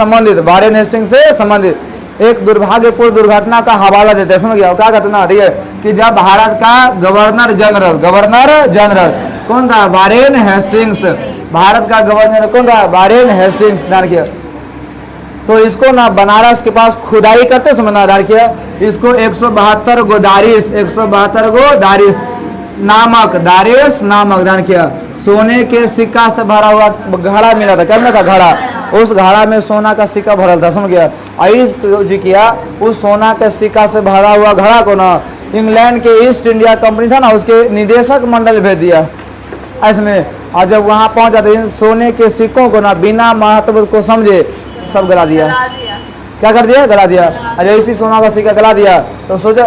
संबंधित एक दुर्भाग्यपूर्ण दुर्घटना का हवाला देते हैं, समझ गया। क्या कहते ना, ठीक है, कि जब भारत का गवर्नर जनरल कौन था? Warren Hastings. भारत का गवर्नर कौन था? Warren Hastings. ध्यान किया, तो इसको ना बनारस के पास खुदाई करते समझना, ध्यान किया, इसको 172 गो दारिस नामक, ध्यान किया, सोने के सिक्का से भरा हुआ घड़ा मिला था। क्या मिला था? घड़ा। उस घड़ा में सोना का सिक्का भरल था, समझ गया। आइस जी किया उस सोना के सिक्का से भरा हुआ घड़ा को ना इंग्लैंड के ईस्ट इंडिया कंपनी था ना, उसके निदेशक मंडल भेज दिया इसमें। और जब वहां पहुंचा तो इन सोने के सिक्कों को ना बिना महत्व को समझे सब गला दिया। क्या कर दिया? गला दिया। अरे इसी सोना का सिक्का गला दिया तो सोचा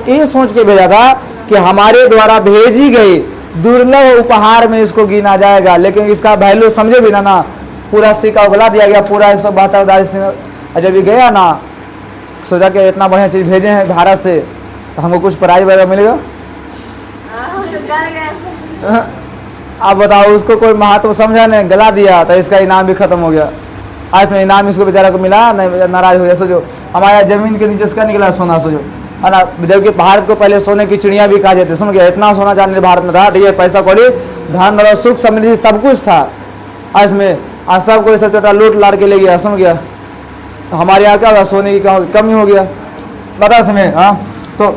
ये सोच के भेजा था कि हमारे द्वारा भेजी गई दुर्लभ उपहार में इसको गिना जाएगा, लेकिन इसका वैल्यू समझे भी ना पूरा सिक्का गला दिया गया, पूरा 172। जब ये गया ना सोचा कि इतना बढ़िया चीज भेजे हैं भारत से तो हमको कुछ प्राइज वगैरह मिलेगा। अब बताओ उसको कोई महत्व समझा नहीं, गला दिया तो इसका इनाम भी खत्म हो गया। आज में इनाम इसको बेचारा को मिला नहीं, नाराज हो गया। सोचो हमारे जमीन के नीचे से क्या निकला? सोना। सोचो है ना, जबकि भारत को पहले सोने की चिड़िया भी कहा जाती, समझ गया। इतना सोना चांदी भारत में था, ठीक है, पैसा कौड़ी धन दौलत सुख समृद्धि सब कुछ था। आज में आज सब कोई सब चलता लूट लाट के ले गया, समझ गया। तो हमारे यहाँ क्या होगा? सोने की कमी हो गया, बता समय। हाँ तो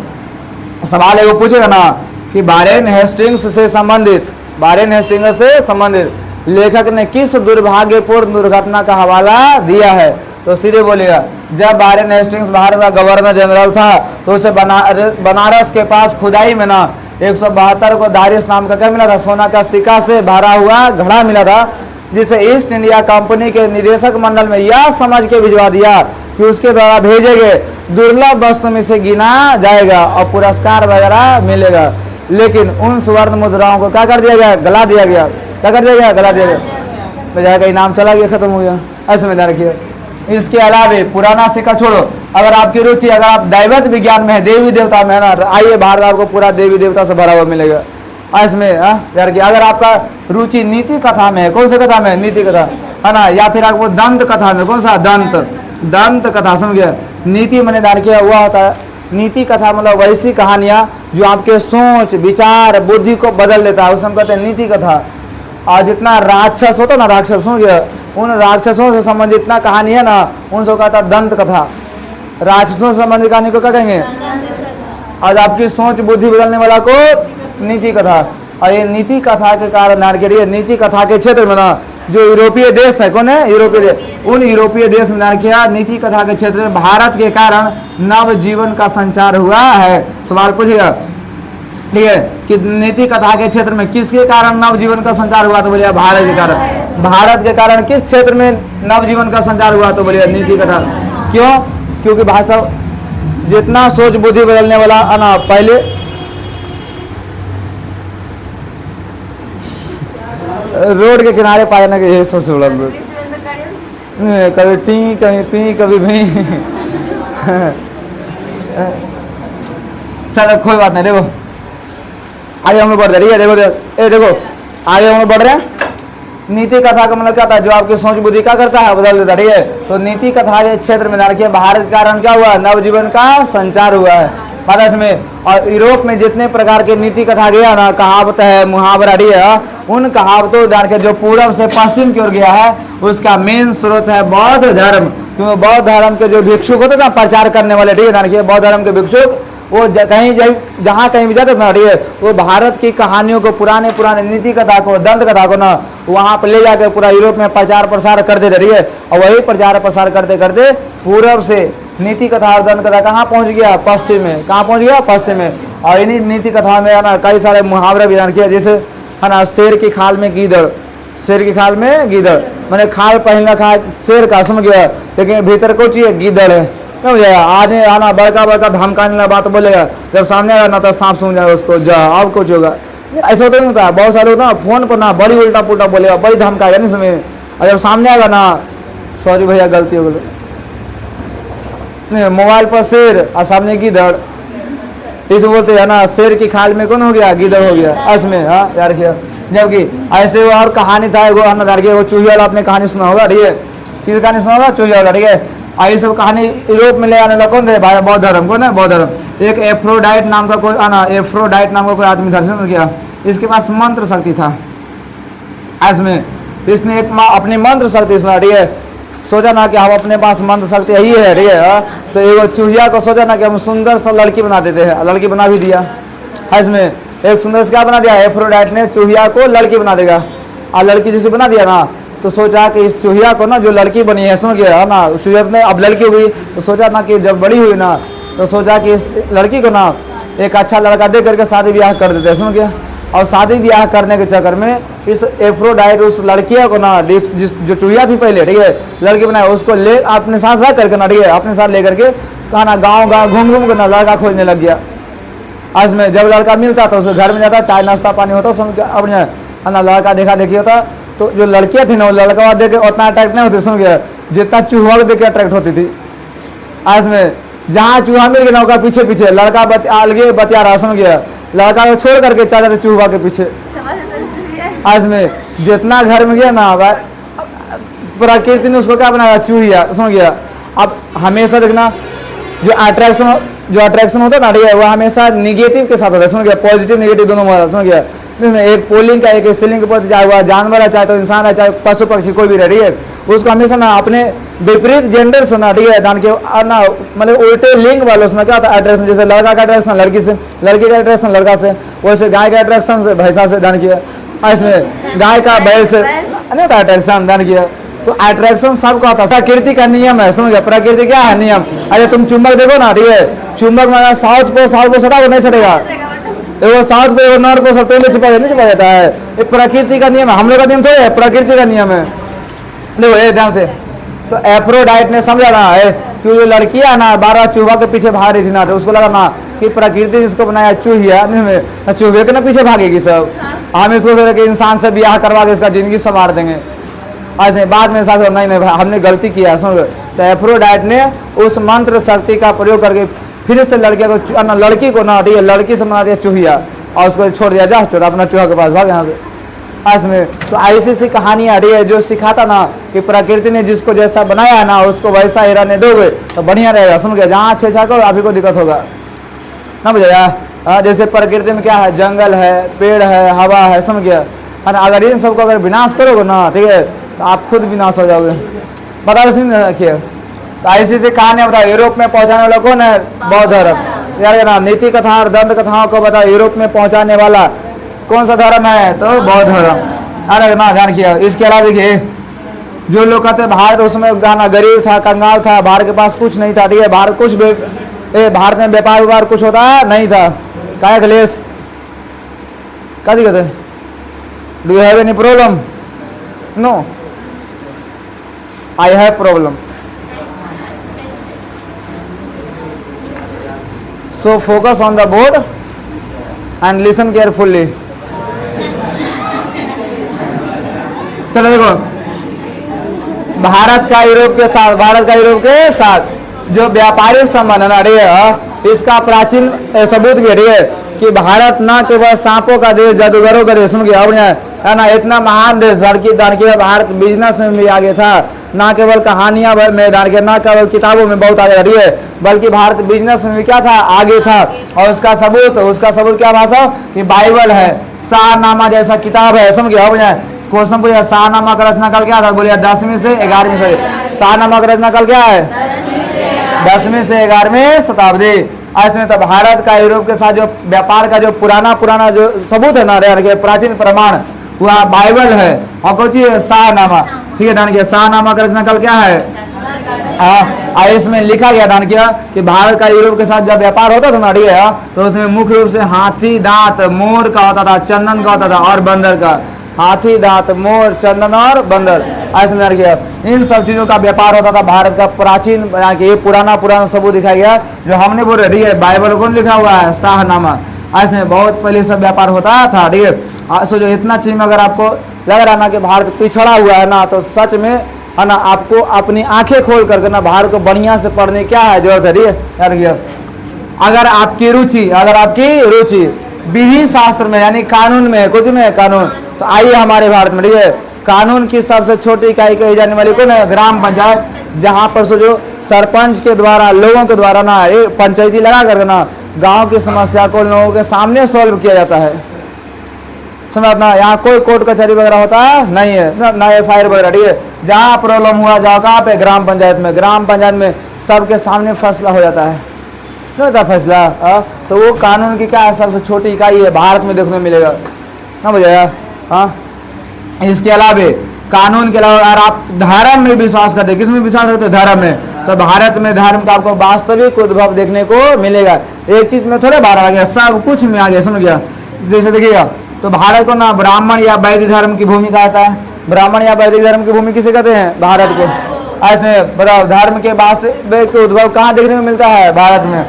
सवाल एगो पूछेगा ना कि वारेन हेस्टिंग्स से संबंधित लेखक ने किस दुर्भाग्यपूर्ण दुर्घटना का हवाला दिया है? तो सीधे बोलेगा जब वारेन हेस्टिंग्स भारत का गवर्नर जनरल था तो उसे बनारस के पास खुदाई में ना 172 को दारिस नाम का क्या मिला था? सोना का सिक्का से भरा हुआ घड़ा मिला था, जिसे ईस्ट इंडिया कंपनी के निदेशक मंडल में यह समझ के भिजवा दिया कि उसके द्वारा भेजे गए दुर्लभ वस्तु में से गिना जाएगा और पुरस्कार वगैरह मिलेगा। लेकिन उन स्वर्ण मुद्राओं को क्या कर दिया गया? गला दिया गया। क्या कर दिया गया? गला दिया गया। तो जाएगा इनाम चला गया, खत्म हो गया। ऐसे में ध्यान रखिए। इसके अलावे पुराना सिक्का छोड़ो, अगर आपकी रुचि अगर आप दैवत विज्ञान में है, देवी देवता में है ना, तो आइए भारत आपको पूरा देवी देवता से भरा हुआ मिलेगा। इसमें यार कि अगर आपका रुचि नीति कथा में है, कौन सी कथा में? नीति कथा है ना, या फिर आपको दंत कथा में, कौन सा? दंत कथा, समझ गया। नीति मैंने दान किया हुआ होता है। नीति कथा मतलब वैसी कहानियां जो आपके सोच विचार बुद्धि को बदल देता है, उसे हम कहते हैं नीति कथा। और जितना राक्षस होता ना, राक्षस हो गया, उन राक्षसों से संबंधित जितना कहानी है ना, उनसे कहता है दंत कथा। राक्षसों से संबंधित कहानी को क्या कहेंगे? और आपकी सोच बुद्धि बदलने वाला को नीति कथा। और ये नीति कथा के कारण नीति कथा के क्षेत्र में ना जो यूरोपीय देश है, कौन है? यूरोपीय देश। उन यूरोपीय देश में किया नीति कथा के क्षेत्र में भारत के कारण नव जीवन का संचार हुआ है। सवाल पूछेगा, ठीक है, कि नीति कथा के क्षेत्र में किसके कारण नव जीवन का संचार हुआ? तो बोलिए भारत के कारण। भारत के कारण किस क्षेत्र में नव जीवन का संचार हुआ? तो बोलिए नीति कथा। क्यों? क्योंकि भाई साहब जितना सोच बुद्धि बदलने वाला ना, पहले रोड के किनारे पाए ना कि ये सोच बड़ा कभी टी कभी पी कभी भी चलो कोई बात नहीं। देखो आगे हम लोग बढ़ रहे हैं, देखो आगे हम लोग बढ़ रहे हैं। नीति कथा का मतलब क्या था? जो आपकी सोच बुद्धि क्या करता है? बदल देता, ठीक है। तो नीति कथा के क्षेत्र में देखिए भारत के कारण क्या हुआ? नवजीवन का संचार हुआ है भारत में। और यूरोप में जितने प्रकार के नीति कथा गया ना, कहावत है, मुहावरा है, उन कहावतों के जो पूर्व से पश्चिम की ओर गया है, उसका मेन स्रोत है बौद्ध धर्म। क्योंकि बौद्ध धर्म के जो भिक्षुक होते थे प्रचार करने वाले, ठीक है, बौद्ध धर्म के भिक्षुक वो कहीं जहाँ कहीं भी जाते थे ना, ठीक है, वो भारत की कहानियों को, पुराने नीति कथा को, दंत कथा को ना वहाँ पर ले जाकर पूरा यूरोप में प्रचार प्रसार करते थे, ठीक है। और वही प्रचार प्रसार करते करते पूर्व से नीति कथा और दंत कथा कहाँ पहुँच गया? पश्चिम में। कहाँ पहुँच गया? पश्चिम में। और इन्हीं नीति कथा में है ना कई सारे मुहावरे भी किया, जैसे है ना शेर की खाल में गीदड़, शेर की खाल में गीदड़, मैंने खाल पहनना खा शेर का, समझ गया, लेकिन भीतर को चाहिए गीदड़ है। क्या हो जाएगा? आज आना बड़का बड़का धमकाने वाला बात बोलेगा, जब सामने आएगा ना तो सांप सूंघ जाएगा उसको, जा अब कुछ होगा। ऐसा होता नहीं होता, बहुत सारे होता ना फोन पर ना बड़ी उल्टा पुल्टा बोलेगा, बड़ी धमकाएगा नहीं समय, और जब सामने आएगा ना सॉरी भैया गलती हो गई, नहीं मोबाइल पर शेर और सामने गीदड़, इसे बोलते हैं ना शेर की खाल में कौन हो गया? गीदड़ हो गया। इसमें हाँ यार किया। जबकि ऐसे और कहानी था वो चूहिया वाला, आपने कहानी सुना होगा, ठीक है, किस कहानी सुना होगा? चूहिया वाला, ठीक है। आई सब कहानी यूरोप में ले आने वाला कौन थे? बौद्ध धर्म। कौन है? बौद्ध धर्म। एक एफ्रोडाइट नाम का कोई एफ्रोडाइट नाम का कोई आदमी दर्शन किया, इसके पास मंत्र शक्ति था। इसमें इसने एक अपनी मंत्र शक्ति सुना, ठीक है, सोचा ना कि हम अपने पास मंत्र शक्ति यही है, ठीक है। तो एगो चूहिया को सोचा ना कि हम सुंदर सा लड़की बना देते हैं, लड़की बना भी दिया। इसमें एक सुंदर से क्या बना दिया? एफ्रोडाइट ने चूहिया को लड़की बना देगा, और लड़की जैसे बना दिया ना तो सोचा कि इस चूहिया को ना जो लड़की बनी है समझ गया ना, चूहिया ने अब लड़की हुई तो सोचा ना कि जब बड़ी हुई ना तो सोचा कि इस लड़की को ना एक अच्छा लड़का दे करके शादी ब्याह कर देते, समझ गया। और शादी ब्याह करने के चक्कर में इस एफ्रोडाइट उस लड़किया को ना जो चूहिया थी पहले, ठीक है, लड़की बनाया उसको ले अपने साथ रख करके ना, ठीक है, अपने साथ लेकर के कहा ना गाँव गाँव घूम घूम कर ना लड़का खोजने लग गया। आज में जब लड़का मिलता तो उसके घर में जाता, चाय नाश्ता पानी होता, समझ गया। अपने ना लड़का देखा देखी होता तो जो लड़कियां थी ना वो लड़का देख के उतना अट्रैक्ट नहीं होती, समझ गया, जितना चूहा को देख के अट्रैक्ट होती थी। आज में जहाँ चूहा मिल गया ना उसका पीछे पीछे लड़का अलगे बतिया रहा, समझ गया, लड़का को छोड़ करके चल रहे चूहा के पीछे। आज में जितना घर में गया ना प्रकृति ने उसको क्या बनाया, चूहिया, समझ गया। अब हमेशा देखना जो अट्रैक्शन होता है ना, वो हमेशा निगेटिव के साथ होता है, समझ गया, पॉजिटिव निगेटिव दोनों होता है, समझ गया। एक पोलिंग का एक सिलिंग के प्रति, चाहे हुआ जानवर है, चाहे तो इंसान है, चाहे पशु पक्षी कोई भी रह रही है, उसको हमेशा ना अपने विपरीत जेंडर से ना, ठीक है, दान के ना मतलब उल्टे लिंग वालों से ना क्या होता है अट्रैक्शन, जैसे लड़का का अट्रैक्शन लड़की से, लड़की का अट्रैक्शन लड़का से, वैसे गाय का अट्रैक्शन से भैंसा से दान किया, इसमें गाय का बैल से नहीं होता अट्रैक्शन दान किया। तो अट्रैक्शन सबको आता है, प्रकृति का नियम है, समझ गया। प्रकृति क्या है नियम, अरे तुम चुंबक देखो ना, ठीक है, चुंबक में साउथ को सटा नहीं सटेगा, वो साउथ पे नॉर्थ को सब नहीं छिपा जाता है, ये प्रकृति का नियम है, हम लोग का नियम थोड़ा है, प्रकृति का नियम है। देखो ये ध्यान से, तो एफ्रोडाइट ने समझा ना है कि जो लड़कियां ना 12 चूहा के पीछे भाग रही थी ना, तो उसको लगा ना कि प्रकृति जिसको बनाया चूहिया में चूहे के ना पीछे भागेगी सब, हम इसको सोच रहे कि इंसान से ब्याह करवा के इसका जिंदगी संवार देंगे। ऐसे बाद में साथ नहीं हमने गलती किया, समझ। तो एफ्रोडाइट ने उस मंत्र शक्ति का प्रयोग करके फिर से लड़किया को ना लड़की को ना, ठीक है, लड़की से बना दिया चूहिया और उसको छोड़ दिया, जा छोड़ अपना चूहा के पास भाग यहाँ से। में तो ऐसी सी कहानियां रही है जो सिखाता ना कि प्रकृति ने जिसको जैसा बनाया ना उसको वैसा ही रहने दोगे तो बढ़िया रहेगा, समझ गया। जहाँ छेछा करो अभी को दिक्कत होगा ना, बुझाया। जैसे प्रकृति में क्या है, जंगल है, पेड़ है, हवा है, समझ गया। अगर इन सबको अगर विनाश करोगे ना, ठीक है, तो आप खुद विनाश हो जाओगे। बता रखिए। तो ऐसी सी कहानियां बताओ। यूरोप में पहुंचाने वाला कौन है, बौद्ध धर्म। यार ना नीति कथा और दंत कथाओं को बताओ, यूरोप में पहुंचाने वाला कौन सा धर्म है, तो बौद्ध धर्म। अरे ना ध्यान किया। इसके अलावा देखिए जो लोग कहते हैं भारत उसमें गाना गरीब था, कंगाल था, भारत के पास कुछ नहीं था, ठीक है, भारत कुछ भारत में व्यापार व्यापार कुछ होता है नहीं था, क्या कलेश क्या दिक्कत है, do you have any problem, no I have problem. So focus on the board and listen carefully. चलो देखो, भारत का यूरोप के साथ जो व्यापारिक संबंध है ना, इसका प्राचीन सबूत भी है कि भारत ना केवल सांपों का देश, जादूगरों का देश है ना, इतना महान देश भारत बिजनेस में भी आगे था, ना केवल कहानियां में दान किया, ना केवल किताबों में बहुत आगे रही है, बल्कि भारत बिजनेस में भी क्या था, आगे था। और उसका सबूत क्या भाषा कि बाइबल है, शाहनामा जैसा किताब है, समझ गया। क्वेश्चन पूछा शाहनामा का रचना काल क्या था, बोलिए 10वीं से 11वीं सदी। शाहनामा का रचना काल क्या है, 10वीं से 11वीं शताब्दी। ऐसे तो भारत का यूरोप के साथ जो व्यापार का जो पुराना जो सबूत है ना, प्राचीन प्रमाण वह बाइबल है और कुछ शाहनामा, ठीक है। दान किया शाहनामा का रचना काल क्या है, इसमें लिखा गया दान किया कि भारत का यूरोप के साथ जब व्यापार होता था ना, ठीक है, तो उसमें मुख्य रूप से हाथी दांत मोर का होता था, चंदन का होता था और बंदर का। हाथी दांत मोर चंदन और बंदर, ऐसे किया इन सब चीजों का व्यापार होता था भारत का प्राचीन। ये पुराना सबूत दिखाया गया जो हमने बोल रहे, ठीक है, बाइबल कौन लिखा हुआ है, शाहनामा। ऐसे बहुत पहले सब व्यापार होता था, ठीक है। सोचो इतना चीज में अगर आपको लग रहा है ना कि भारत पिछड़ा हुआ है ना, तो सच में है ना आपको अपनी आंखें खोल करके ना भारत को बढ़िया से पढ़ने क्या है जरूरत है, ठीक है। अगर आपकी रुचि विधि शास्त्र में यानी कानून में, कुछ में कानून, तो आइए हमारे भारत में, ठीक है, कानून की सबसे छोटी इकाई कही जाने वाली कौन है, ग्राम पंचायत। जहाँ पर सोचो सरपंच के द्वारा लोगों के द्वारा ना पंचायती लगा कर ना गांव की समस्या को लोगों के सामने सॉल्व किया जाता है, समझना। यहाँ कोई कोर्ट कचहरी वगैरह होता है नहीं है ना FIR वगैरह, ठीक है। जहाँ प्रॉब्लम हुआ जाओ कहाँ पे, ग्राम पंचायत में सबके सामने फैसला हो जाता है, होता फैसला। तो वो कानून की क्या है, सबसे छोटी इकाई है, भारत में देखने मिलेगा ना, बुझाया। हाँ, इसके अलावा कानून के अलावा अगर आप धर्म में विश्वास करते, किसमें विश्वास करते हैं? धर्म में। तो भारत में धर्म का आपको वास्तविक उद्भव देखने को मिलेगा। एक चीज में थोड़े बाहर आ गया, सब कुछ में आ गया, समझ गया। जैसे देखिएगा, तो भारत को ना ब्राह्मण या वैदिक धर्म की भूमि कहता है। ब्राह्मण या वैदिक धर्म की भूमि किसे कहते हैं? भारत को। ऐसे बताओ, धर्म के वास्तविक उद्भव कहाँ देखने को मिलता है? भारत में।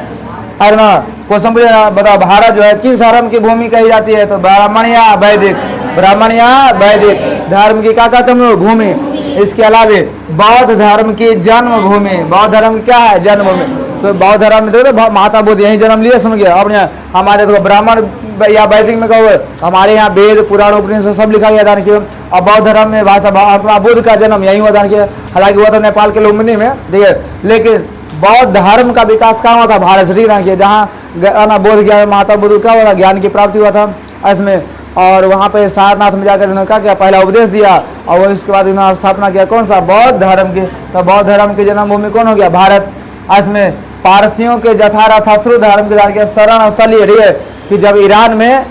अरे ना क्वेश्चन बताओ, भारत जो है किस धर्म की भूमि कही जाती है? तो ब्राह्मण या वैदिक, ब्राह्मण या वैदिक धर्म की क्या कहते हैं? भूमि। इसके अलावा बौद्ध धर्म की जन्मभूमि, बौद्ध धर्म क्या है? जन्मभूमि। तो बौद्ध धर्म में देखो महात्मा बुद्ध यही जन्म लिए, समझ गया। अब हमारे देखो ब्राह्मण या वैदिक में कहो, हमारे यहाँ वेद पुराण उपनिषद सब लिखा गया दान किया। और बौद्ध धर्म में भाषा अपना बुद्ध का जन्म यही हुआ दान किया। हालांकि हुआ था नेपाल के लुम्बिनी में, ठीक है, लेकिन बौद्ध धर्म का विकास कहाँ हुआ था? भारत से, ठीक है, जहाँ बोध ज्ञान महात्मा बुद्ध का हुआ, ज्ञान की प्राप्ति हुआ था इसमें। और वहाँ पे सारनाथ में जाकर इन्होंने क्या किया? पहला उपदेश दिया, और उसके बाद इन्होंने स्थापना किया कौन सा? बौद्ध धर्म की। तो बौद्ध धर्म की जन्मभूमि कौन हो गया? भारत। इसमें पारसियों के जथारथ अशुर धर्म के शरण स्थली रही है कि जब ईरान में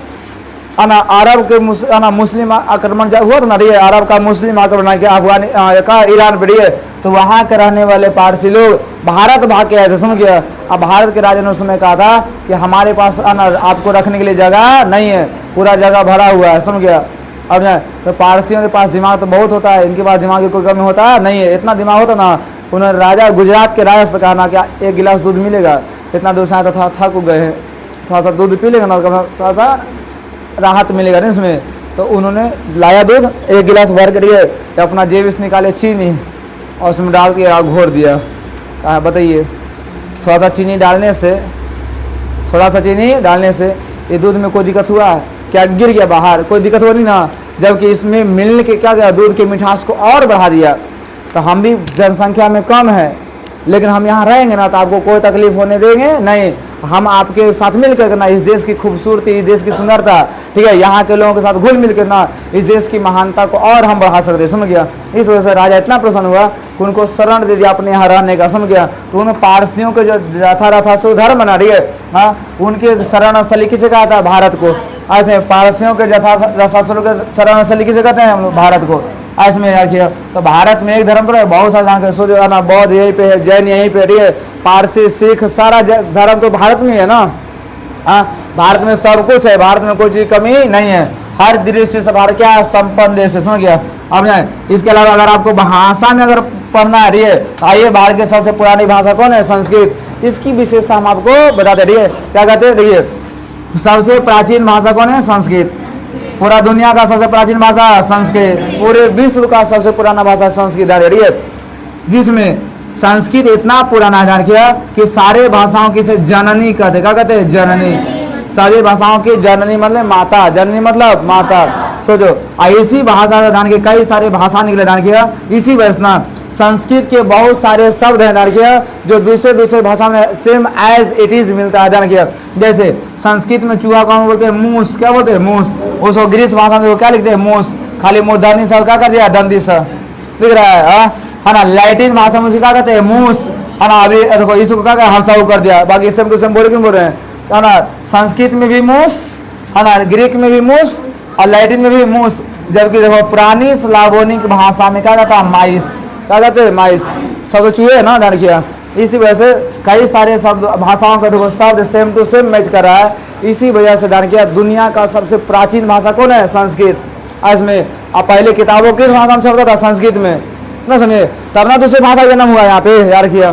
अरब के मुस्लिम आक्रमण हुआ था ना, रही है, अरब का मुस्लिम आक्रमण किया ईरान पे, रही है, तो वहाँ के रहने वाले पारसी लोग भारत भाग के आए थे, समझ गया। अब भारत के राजा ने उस समय कहा था कि हमारे पास आपको रखने के लिए जगह नहीं है, पूरा जगह भरा हुआ है, समझ गया। अब तो पारसियों के पास दिमाग तो बहुत होता है, इनके पास दिमाग की कोई कमी होता नहीं है। इतना दिमाग होता ना, उन्होंने राजा गुजरात के राजा से कहा ना क्या एक गिलास दूध मिलेगा? इतना दूर से आया तो थक गए हैं, थोड़ा सा दूध पी लेगा ना, थोड़ा सा राहत मिलेगा नहीं इसमें। तो उन्होंने लाया दूध, एक गिलास भर के दिए, अपना जेब से निकाले चीनी और उसमें डाल के घोर दिया। कहा बताइए, थोड़ा सा चीनी डालने से ये दूध में कोई दिक्कत हुआ? क्या गिर गया बाहर? कोई दिक्कत हो नहीं ना। जबकि इसमें मिलने के क्या गया? दूध के मिठास को और बढ़ा दिया। तो हम भी जनसंख्या में कम है, लेकिन हम यहाँ रहेंगे ना तो आपको कोई तकलीफ होने देंगे नहीं। हम आपके साथ मिलकर ना इस देश की खूबसूरती, इस देश की सुंदरता, ठीक है, यहाँ के लोगों के साथ घुल मिलकर ना इस देश की महानता को और हम बढ़ा सकते, समझ गया। इस वजह से राजा इतना प्रसन्न हुआ कि उनको शरण दे दिया अपने यहाँ रहने का, समझ गया। तो उन्होंने पारसियों के जो यथारथ धर्म बना रही है, हाँ, उनके शरण स्थली किसे कहा था? भारत को। ऐसे पारसियों के शरण स्थली किसे कहते हैं हम लोग? भारत को। ऐसे में रखिए, तो भारत में एक धर्म तो बहुत सारे सोचो है ना, बौद्ध यहीं पे है, जैन यहीं पे, है, पारसी सिख सारा धर्म तो भारत में है ना। हाँ, भारत में सब कुछ है, भारत में कोई चीज कमी नहीं है, हर दृष्टि से भारत क्या संपन्न देश है, समझ गया। अब इसके अलावा अगर आपको भाषा में अगर पढ़ना है, आइए भारत की सबसे पुरानी भाषा कौन है? संस्कृत। इसकी विशेषता हम आपको बताते रहिए, क्या कहते हैं? देखिए, सबसे प्राचीन भाषा कौन है? संस्कृत। पूरा दुनिया का सबसे प्राचीन भाषा संस्कृत, पूरे विश्व का सबसे पुराना भाषा संस्कृत है, जिसमें संस्कृत इतना पुराना है कि सारे भाषाओं की से जननी कहते हैं। क्या कहते हैं? जननी। सारी भाषाओं की जननी मतलब माता, जननी मतलब माता। सोचो, इसी भाषा से दान के कई सारे भाषा निकले दान किया। इसी वैष्णव संस्कृत के बहुत सारे शब्द हैं दान किया जो दूसरे भाषा में सेम एज इट इज मिलता है दान किया। जैसे संस्कृत में चूहा कौन बोलते हैं? मूस। क्या बोलते हैं? मूस। उसको ग्रीस भाषा में वो क्या लिखते हैं? मूस। खाली मूर्धनी सब क्या कर दिया? दंडी सा लिख रहा है ना। लैटिन भाषा में उसे क्या कहते हैं? मूस, है ना। अभी देखो इसको क्या हंसाऊ कर दिया, बाकी सेम टू सेम बोल क्यों बोल रहे हैं, है ना। संस्कृत में भी मूस, है ना, ग्रीक में भी मूस और लैटिन में भी मूस। जबकि देखो पुरानी स्लावोनिक भाषा में क्या कहता है? माइस। क्या कहते हैं? माइस। सब चूहे है ना दान किया। इसी वजह से कई सारे शब्द भाषाओं का देखो शब्द सेम टू सेम मैच कर रहा है। इसी वजह से दान किया दुनिया का सबसे प्राचीन भाषा कौन है? संस्कृत। इसमें अब पहले किताबों किस भाषा में छपता था? संस्कृत में, ना समझे, तब ना दूसरी भाषा जन्म हुआ यहाँ पे यार किया,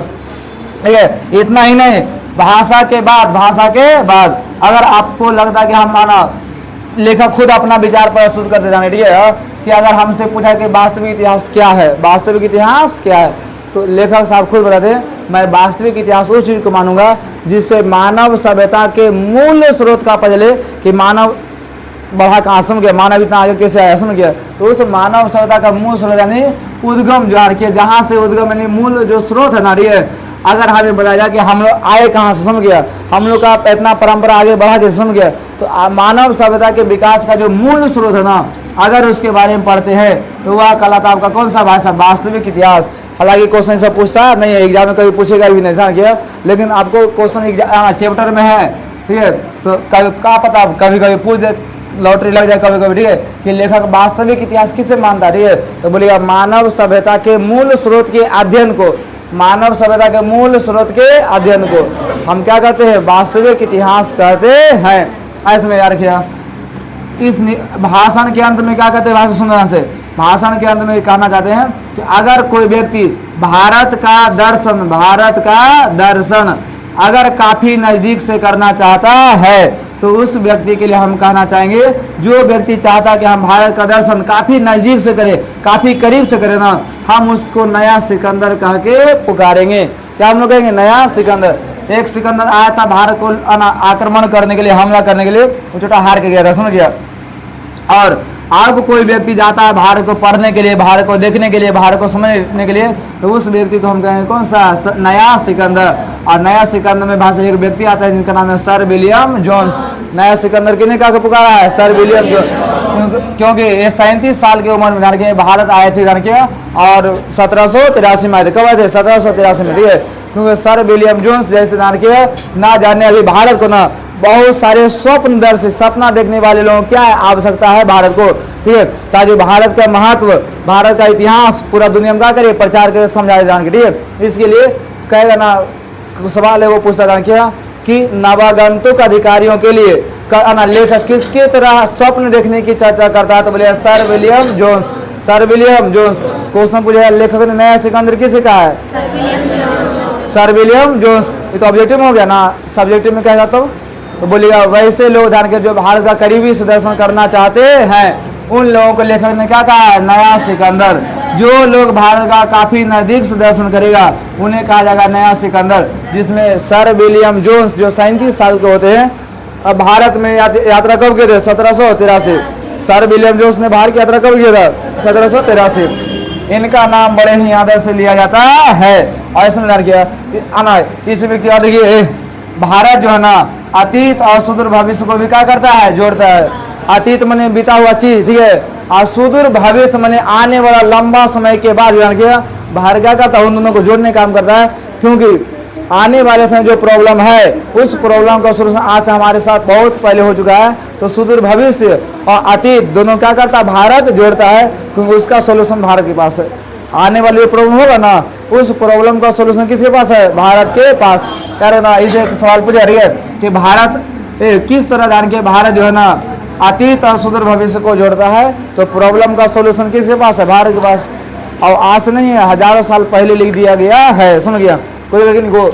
ठीक है। इतना ही नहीं, भाषा के बाद अगर आपको लगता है कि हम माना लेखक खुद अपना विचार प्रस्तुत करते जाने, ठीक है, कि अगर हमसे पूछा कि वास्तविक इतिहास क्या है, वास्तविक इतिहास क्या है, तो लेखक साहब खुद बताते हैं, मैं वास्तविक इतिहास उस चीज को मानूंगा जिससे मानव सभ्यता के मूल स्रोत का पता चले कि मानव बढ़ा कहाँ, समझ गया, मानव इतना आगे कैसे आया, समझ गया। तो उस मानव सभ्यता का मूल स्रोत यानी उद्गम जो किया, जहाँ से उद्गम यानी मूल जो स्रोत है ना, अगर हमें बताया जाए कि हम लोग आए कहाँ से, समझ गया, हम लोग का इतना परंपरा आगे बढ़ा के, समझ गया, तो मानव सभ्यता के विकास का जो मूल स्रोत है ना, अगर उसके बारे में पढ़ते हैं तो वह कहलाता आपका कौन सा भाषा? वास्तविक इतिहास। हालांकि क्वेश्चन से पूछता नहीं है, एग्जाम में कभी पूछेगा भी नहीं, समझ गया, लेकिन आपको क्वेश्चन चैप्टर में है, ठीक है, तो कभी क्या पता कभी पूछ लॉटरी लग जाए कभी कभी, ठीक है, कि लेखक वास्तविक इतिहास किसे मानता है, ठीक है, तो बोलिएगा मानव सभ्यता के मूल स्रोत के अध्ययन को, मानव सभ्यता के मूल स्रोत के अध्ययन को हम क्या कहते हैं, वास्तविक इतिहास कहते हैं। ऐसे में याद रखिएगा। इस भाषण के अंत में क्या कहते हैं, भाषण सुनने से, भाषण के अंत में कहना चाहते हैं कि अगर कोई व्यक्ति भारत का दर्शन अगर काफी नजदीक से करना चाहता है तो उस व्यक्ति के लिए हम कहना चाहेंगे, जो व्यक्ति चाहता है कि हम भारत का दर्शन काफी नजदीक से करें, काफी करीब से करें ना, हम उसको नया सिकंदर कह के पुकारेंगे। क्या हम लोग कहेंगे, नया सिकंदर। एक सिकंदर आया था भारत को आक्रमण करने के लिए, हमला करने के लिए, वो छोटा हार के गया था, समझ गया। और अब कोई व्यक्ति जाता है भारत को पढ़ने के लिए, भारत को देखने के लिए, भारत को समझने के लिए, तो उस व्यक्ति को हम कहेंगे कौन सा, नया सिकंदर। और नया सिकंदर में भाषा एक व्यक्ति आता है जिनका नाम है सर विलियम जोन्स। नया सिकंदर किसने कहा पुकारा है, सर विलियम जोन्स, क्योंकि ये 37 साल की उम्र में जान के भारत आए थे, जान के, और 1783 में आए थे। कब आए थे, 1783 में, ठीक है, क्योंकि सर विलियम जोन्स जैसे जान के ना जाने अभी भारत को ना बहुत सारे स्वप्नदर्शी, सपना देखने वाले लोगों क्या है, आवश्यकता है भारत को, ठीक है, ताकि भारत का महत्व, भारत का इतिहास पूरा दुनिया में क्या करे, प्रचार करे, समझाए जान के, ठीक है। इसके लिए कहेगा ना, सवाल है वो पूछता जान किया कि नवागंतुक अधिकारियों के लिए लेखक किसके तरह स्वप्न देखने की चर्चा करता है, तो बोले sir William Jones. Sir William Jones. Question पूछेगा लेखक ने नया सिकंदर किसे कहा है, सर विलियम जोन्स। ये तो ऑब्जेक्टिव में हो गया ना, सब्जेक्टिव में क्या जाता हो, तो बोलिएगा वैसे लोग जान के जो भारत का करीबी से दर्शन करना चाहते हैं उन लोगों को लेखक ने क्या कहा है, नया सिकंदर। जो लोग भारत का काफी नजदीक से दर्शन करेगा उन्हें कहा जाएगा नया सिकंदर, जिसमें सर विलियम जोन्स जो 37 साल के होते हैं। अब भारत में यात्रा कब किए थे, 1783। सर विलियम जोन्स ने भारत की यात्रा कब किया था, 1783। इनका नाम बड़े ही आदर से लिया जाता है। और इसमें ध्यान किया आना, इस व्यक्ति का देखिए, भारत जो है ना अतीत और सुदूर भविष्य को भी क्या करता है, जोड़ता है। अतीत माने बीता हुआ चीज, ठीक है, और सुदूर भविष्य माने आने वाला लंबा समय के बाद ध्यान किया, भारत क्या करता है, उन दोनों को जोड़ने का काम करता है। क्योंकि आने वाले समय जो प्रॉब्लम है उस प्रॉब्लम का सोल्यूशन आज से हमारे साथ बहुत पहले हो चुका है, तो सुदूर भविष्य और अतीत दोनों क्या करता है, भारत जोड़ता है, क्योंकि उसका सोल्यूशन भारत के पास है। आने वाली जो प्रॉब्लम होगा ना उस प्रॉब्लम का सोल्यूशन किसके पास है, भारत के पास। कह रहे ना, इसे सवाल पूछा रही है कि भारत किस तरह जान के भारत जो है ना अतीत और सुदूर भविष्य को जोड़ता है, तो प्रॉब्लम का सोल्यूशन किसके पास है, भारत के पास। और आज नहीं है, हजारों साल पहले लिख दिया गया है, समझ गया कोई, लेकिन को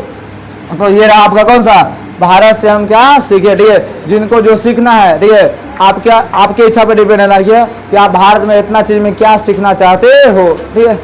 तो ये रहा आपका कौन सा, भारत से हम क्या सीखे, ठीक है। जिनको जो सीखना है, ठीक है, आप क्या, आपके इच्छा पर डिपेंड है ना कि आप भारत में इतना चीज में क्या सीखना चाहते हो, ठीक है।